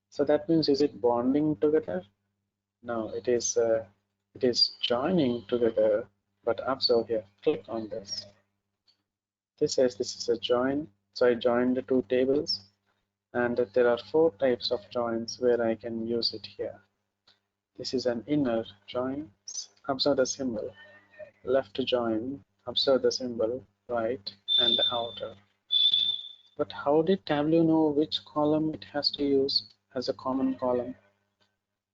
So that means, is it bonding together? No, it is joining together. But observe here, click on this. This says this is a join. So I joined the 2 tables, and there are 4 types of joins where I can use it here. This is an inner join. Observe the symbol. Left join. Observe the symbol. Right, and the outer. But how did Tableau know which column it has to use as a common column?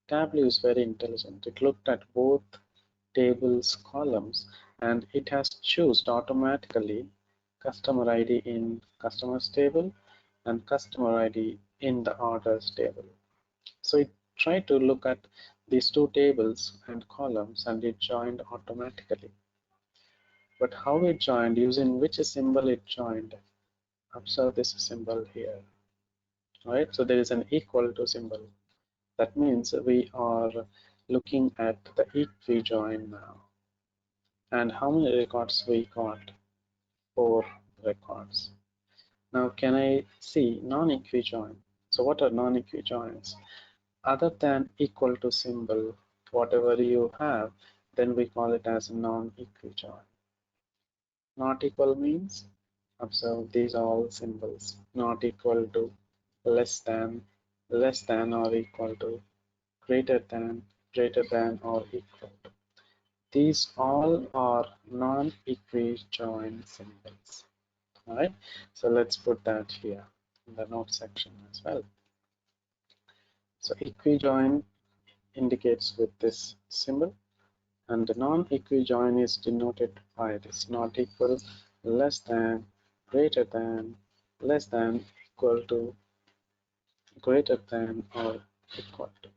Tableau is very intelligent. It looked at both tables columns and it has chosen automatically customer ID in customers table and customer ID in the orders table. So it tried to look at these 2 tables and columns and it joined automatically. But how it joined, using which symbol it joined? Observe this symbol here. Right, so there is an equal to symbol. That means we are looking at the equi-join now. And how many records we got? 4 records. Now can I see non-equi-join? So what are non-equi-joins? Other than equal to symbol, whatever you have, then we call it as non-equi-join. Not equal means, observe these are all symbols. Not equal to, less than or equal to, greater than or equal to. These all are non-equi-join symbols. All right, so let's put that here in the note section as well. So equi-join indicates with this symbol, and the non-equi-join is denoted by this: not equal, less than, greater than, less than, equal to, greater than, or equal to.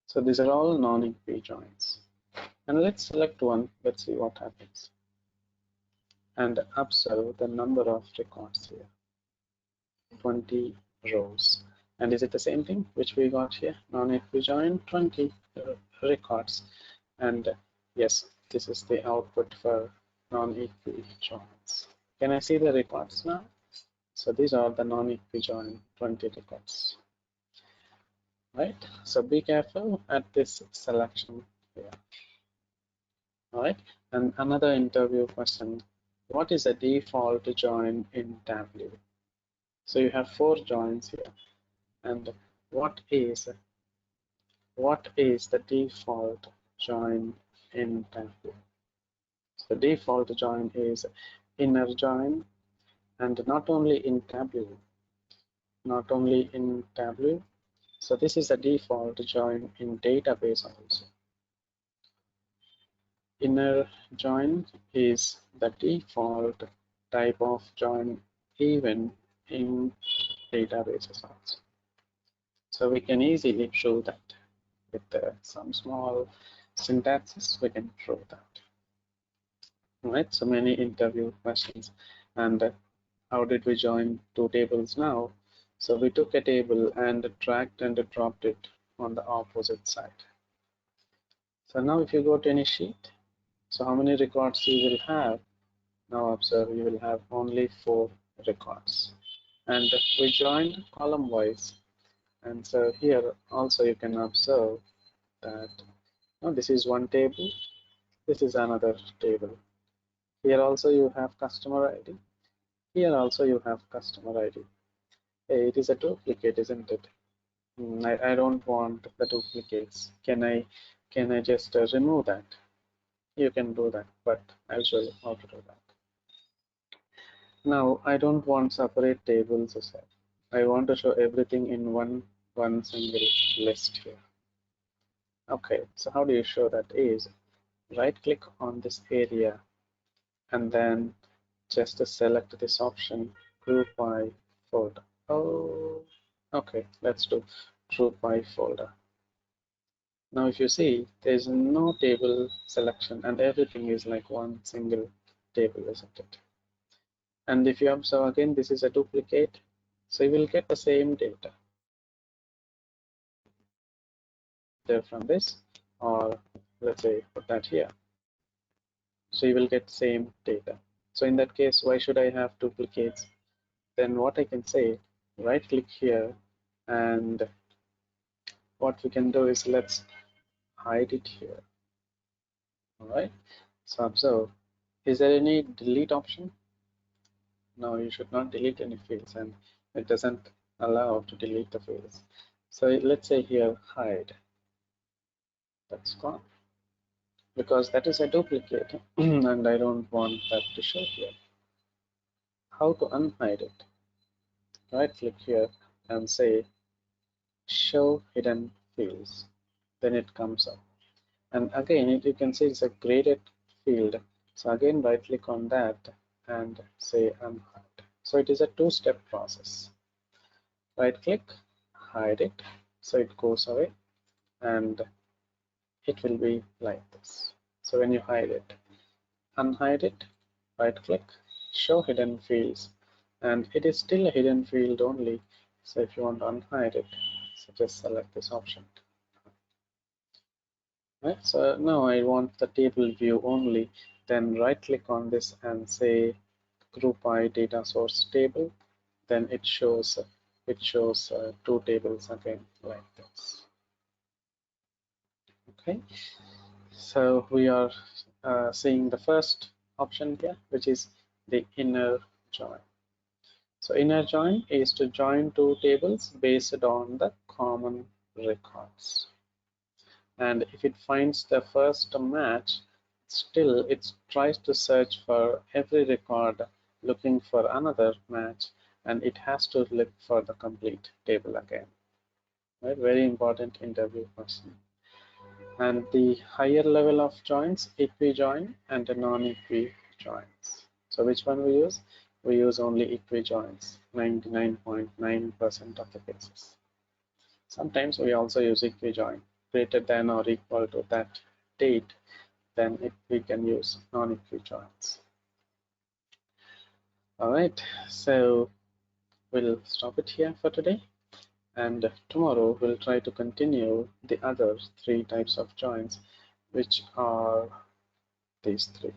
So these are all non-equi-joins. And let's select one. Let's see what happens. And observe the number of records here. 20 rows. And is it the same thing which we got here? Non-equi-join, 20 records. And yes, this is the output for non-equi-joins. Can I see the records now? So these are the non-equi-join 20 records. Right? So be careful at this selection here. All right. And another interview question: what is the default join in Tableau? So you have 4 joins here, and what is the default join in Tableau? So the default join is inner join, and not only in Tableau. So this is the default join in database also. inner join is the default type of join even in databases also. So we can easily show that with some small syntaxes, we can show that. Right, so many interview questions. And how did we join two tables now? So we took a table and dragged and dropped it on the opposite side. So now if you go to any sheet, so how many records you will have? Now observe, you will have only 4 records. And we joined column wise. And so here also you can observe that this is one table, this is another table. Here also you have customer ID. Here also you have customer ID. Hey, it is a duplicate, isn't it? I don't want the duplicates. Can I just remove that? You can do that, but I'll show you how to do that. Now I don't want separate tables as well. I want to show everything in one single list here. Okay, so how do you show that is right click on this area and then just select this option, group by folder. Oh, okay, let's do group by folder. Now if you see, there's no table selection and everything is like one single table, isn't it? And if you observe again, this is a duplicate, so you will get the same data there from this, or let's say put that here. So you will get same data. So in that case, why should I have duplicates? Then what I can say, right click here, and what we can do is let's hide it here. All right, so observe, is there any delete option? No, you should not delete any fields, and it doesn't allow to delete the fields. So let's say here hide, that's gone because that is a duplicate and I don't want that to show here. How to unhide it? Right click here and say show hidden fields, then it comes up, and again you can see it's a graded field. So again right click on that and say unhide. So it is a two-step process. Right click, hide it, so it goes away, and it will be like this. So when you hide it, unhide it, right click, show hidden fields, and it is still a hidden field only. So if you want to unhide it, so just select this option. Right, so now I want the table view only, then right click on this and say group by data source table, then it shows two tables again like this. Okay, so we are seeing the first option here, which is the inner join. So inner join is to join two tables based on the common records. And if it finds the first match, still it tries to search for every record looking for another match, and it has to look for the complete table again. Right? Very important interview question. And the higher level of joins, equi-join and non-equi joins. So which one we use? We use only equi-joins, 99.9% of the cases. Sometimes we also use equi-join, greater than or equal to that date, then we can use non-equi-joins. All right, so we'll stop it here for today. And tomorrow we'll try to continue the other 3 types of joins, which are these 3.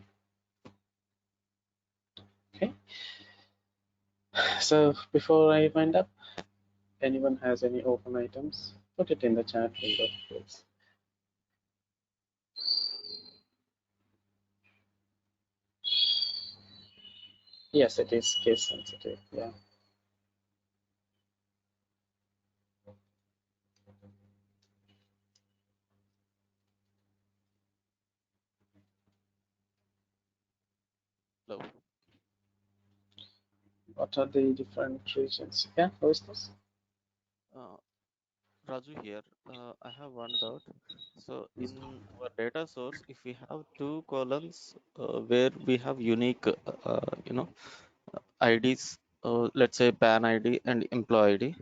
Okay, so before I wind up, anyone has any open items, put it in the chat window, please. Yes, it is case sensitive, yeah. Hello. What are the different regions? Yeah, who is this? Raju here. I have one doubt. So in our data source, if we have two columns where we have unique, IDs, let's say PAN ID and employee ID.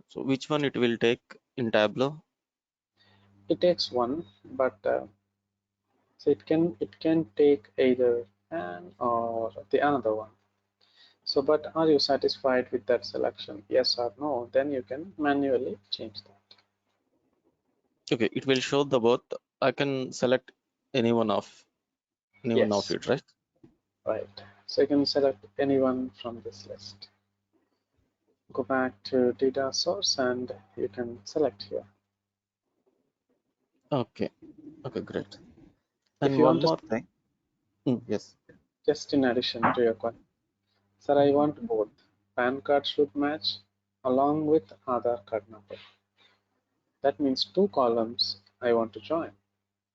So which one it will take in Tableau? It takes one, but so it can take either an or the another one. So, but are you satisfied with that selection? Yes or no? Then you can manually change that. Okay, it will show the both. I can select any one of Yes, it, right? right. So you can select anyone from this list. Go back to data source and you can select here. Okay. Okay, great. If And you one want to, more thing. Yes. just in addition to your question, sir, I want both. PAN card should match along with Aadhaar card number. That means two columns I want to join.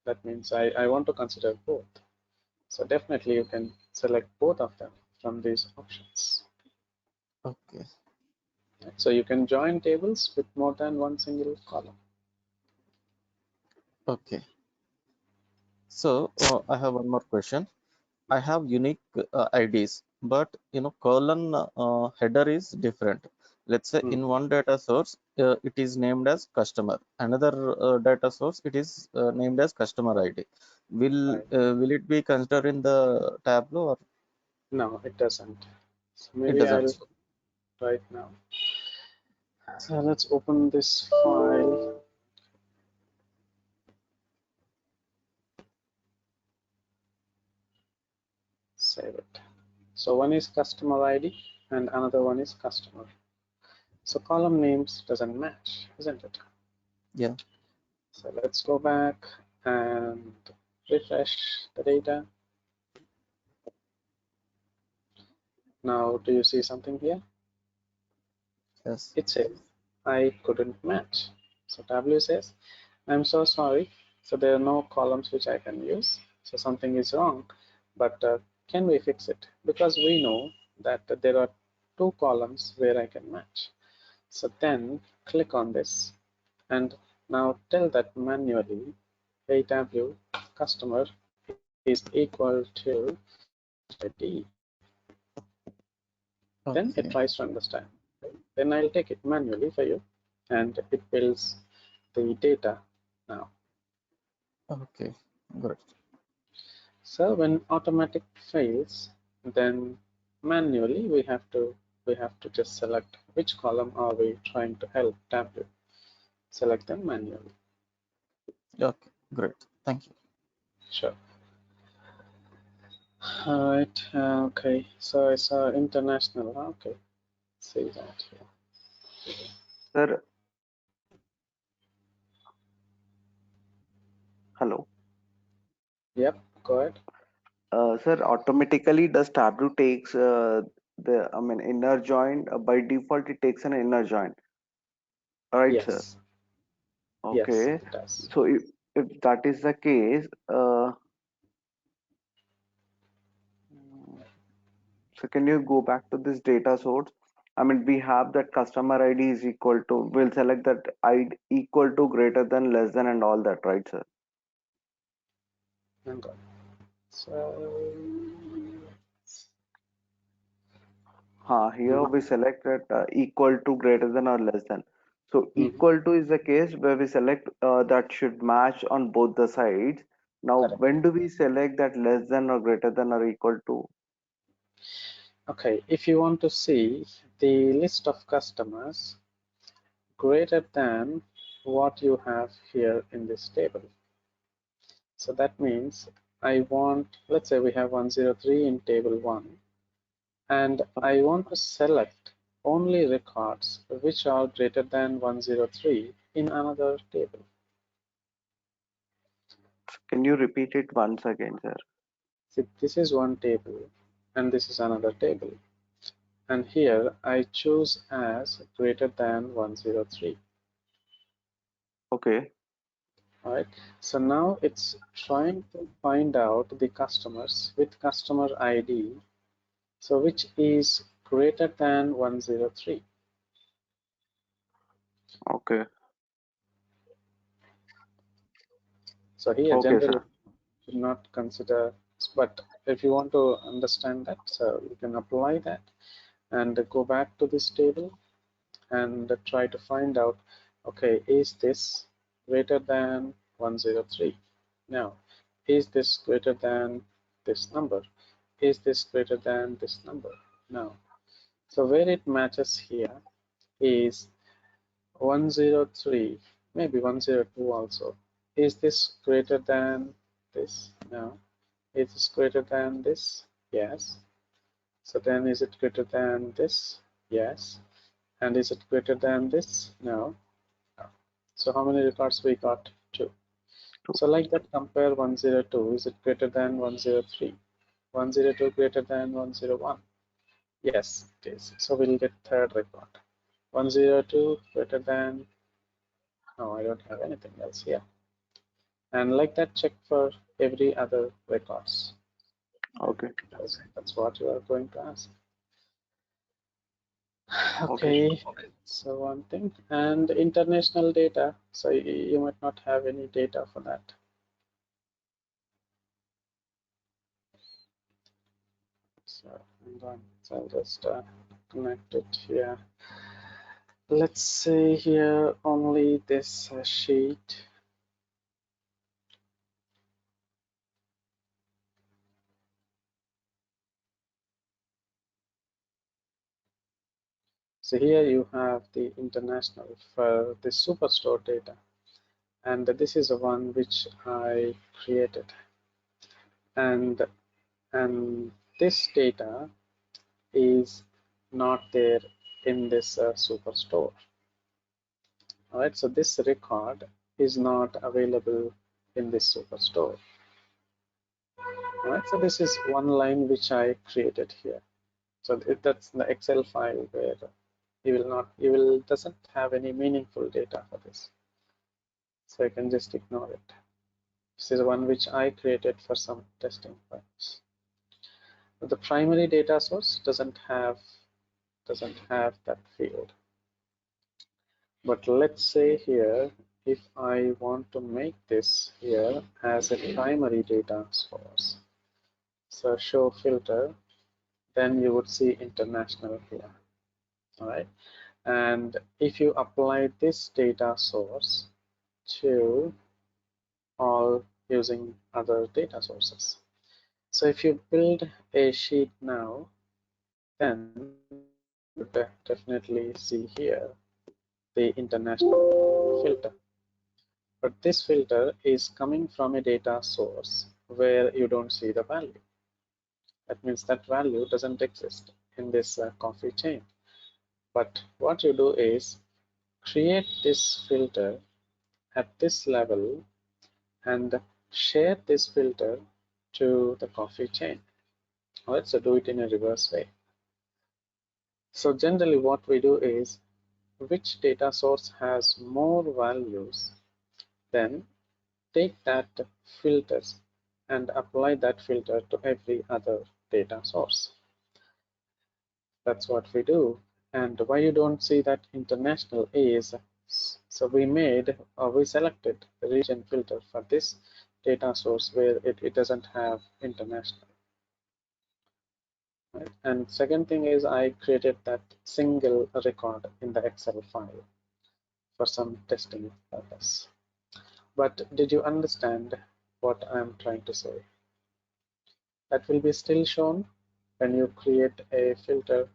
That means I want to consider both. So definitely you can select both of them from these options. Okay. So you can join tables with more than one single column. Okay. So I have one more question. I have unique IDs, but column header is different. Let's say in one data source, it is named as customer. Another data source, it is named as customer ID. Right. Will it be considered in the Tableau or No, it doesn't. So it maybe I'll doesn't? right now. So let's open this file. Save it. So one is customer ID and another one is customer. So column names doesn't match, isn't it? Yeah. So let's go back and refresh the data. Now, do you see something here? Yes. It says I couldn't match. So Tableau says, I'm so sorry. So there are no columns which I can use. So something is wrong, but can we fix it? Because we know that there are two columns where I can match. So then click on this and now tell that manually, hey Tableau, customer is equal to ID. Then it Okay. tries to understand. Then I'll take it manually for you and it builds the data now. Okay. Good. So when automatic fails, then manually we have to just select which column are we trying to help Tableau. Select them manually. Okay. Great. Thank you. Sure. All right. Okay. So it's international. Okay. See that here. Sir, hello. Yep. Go ahead. Sir, automatically does Tableau takes inner join by default it takes an inner join, right, sir? Yes. Yes, Okay. it does. So if that is the case, so can you go back to this data source? I mean, we have that customer ID is equal to. We'll select that ID equal to, greater than, less than, and all that, right, sir? Hang on. So Here we select that equal to, greater than, or less than. So mhm, equal to is the case where we select that should match on both the sides. Now, correct. when do we select that less than or greater than or equal to? Okay, if you want to see the list of customers greater than what you have here in this table. So that means I want, let's say we have 103 in table 1, and I want to select only records which are greater than 103 in another table. Can you repeat it once again, sir? See, this is one table and this is another table. And here I choose as greater than 103. Okay. All right. So now it's trying to find out the customers with customer ID. So which is greater than 103. Okay. So here Okay, generally sir. should not consider, but if you want to understand that, so you can apply that and go back to this table and try to find out, okay, is this greater than 103? Now, is this greater than this number? Is this greater than this number? Now, so where it matches here is 103, maybe 102 also. Is this greater than this? No. Is this greater than this? Yes. So then is it greater than this? Yes. And is it greater than this? No. No. So how many records we got? 2. So like that, compare 102. Is it greater than 103? 102 greater than 101? Yes, it is. So we'll get third record. 102 greater than, no, I don't have anything else here. And like that, check for every other records. Okay. That's what you are going to ask. Okay. Okay, so one thing, and international data. So you might not have any data for that. So hang on, so I'll just connect it here. Let's say here only this sheet. So here you have the international for the Superstore data, and this is the one which I created, and this data is not there in this Superstore. All right, so this record is not available in this Superstore. All right, so this is one line which I created here. So that's the Excel file where you doesn't have any meaningful data for this. So I can just ignore it. This is one which I created for some testing purpose. But the primary data source doesn't have that field. But let's say here, if I want to make this here as a primary data source, so show filter, then you would see international here. All right, and if you apply this data source to all using other data sources, so if you build a sheet now, then you would definitely see here the international filter. But this filter is coming from a data source where you don't see the value. That means that value doesn't exist in this coffee chain. But what you do is create this filter at this level and share this filter to the coffee chain. All right, so do it in a reverse way. So generally what we do is, which data source has more values, then take that filters and apply that filter to every other data source. That's what we do. And why you don't see that international is, so we selected the region filter for this data source where it doesn't have international. Right? And second thing is, I created that single record in the Excel file for some testing purpose. But did you understand what I'm trying to say? That will be still shown when you create a filter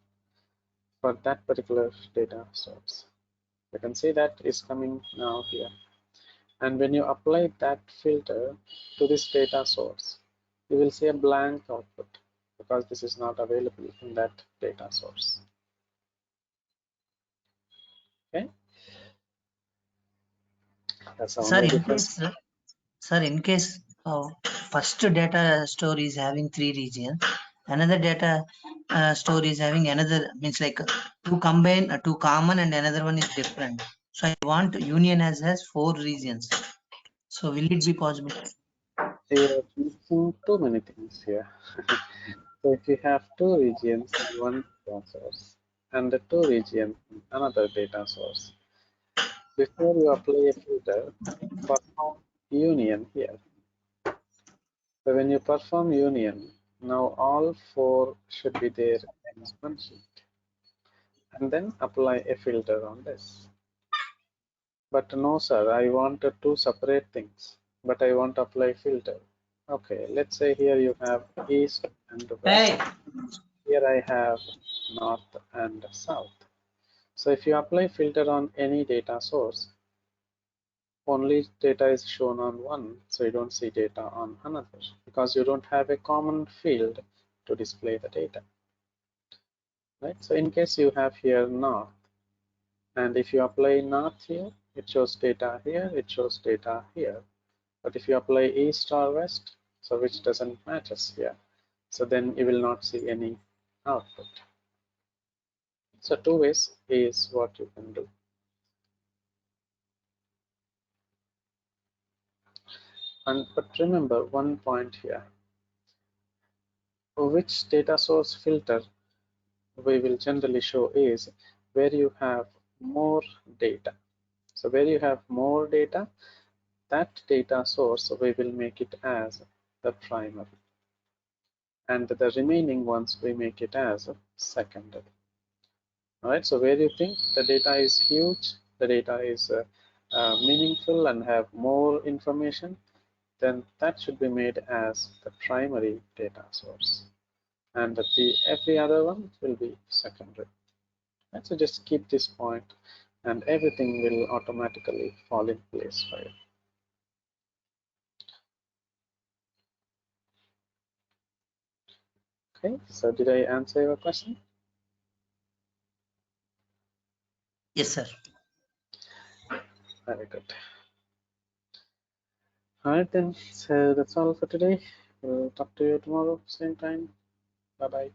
for that particular data source. You can see that is coming now here. And when you apply that filter to this data source, you will see a blank output because this is not available in that data source. Okay, that's the Sir, only in difference. case, sir, in case first data store is having 3 regions, another data store is having another, means like two common and another one is different. So I want union has 4 regions. So will it be possible? You're missing too many things here. So if you have 2 regions in one data source and the 2 regions in another data source, before you apply a filter, perform union here. So when you perform union, now all 4 should be there in one sheet, and then apply a filter on this. But no, sir, I want 2 separate things, but I want to apply filter. Okay, let's say here you have east and west. Here I have north and south. So if you apply filter on any data source, only data is shown on one, so you don't see data on another because you don't have a common field to display the data, right? So in case you have here north, and if you apply north here, it shows data here, it shows data here. But if you apply east or west, so which doesn't match us here, so then you will not see any output. So 2 ways is what you can do. But remember one point here, which data source filter we will generally show is where you have more data. So where you have more data, that data source we will make it as the primary, and the remaining ones we make it as secondary. All right, so where you think the data is huge, the data is meaningful and have more information, then that should be made as the primary data source, and every other one will be secondary. Right, so just keep this point and everything will automatically fall in place for you. Okay, so did I answer your question? Yes, sir. Very good. All right then, so that's all for today. We'll talk to you tomorrow, same time. Bye-bye.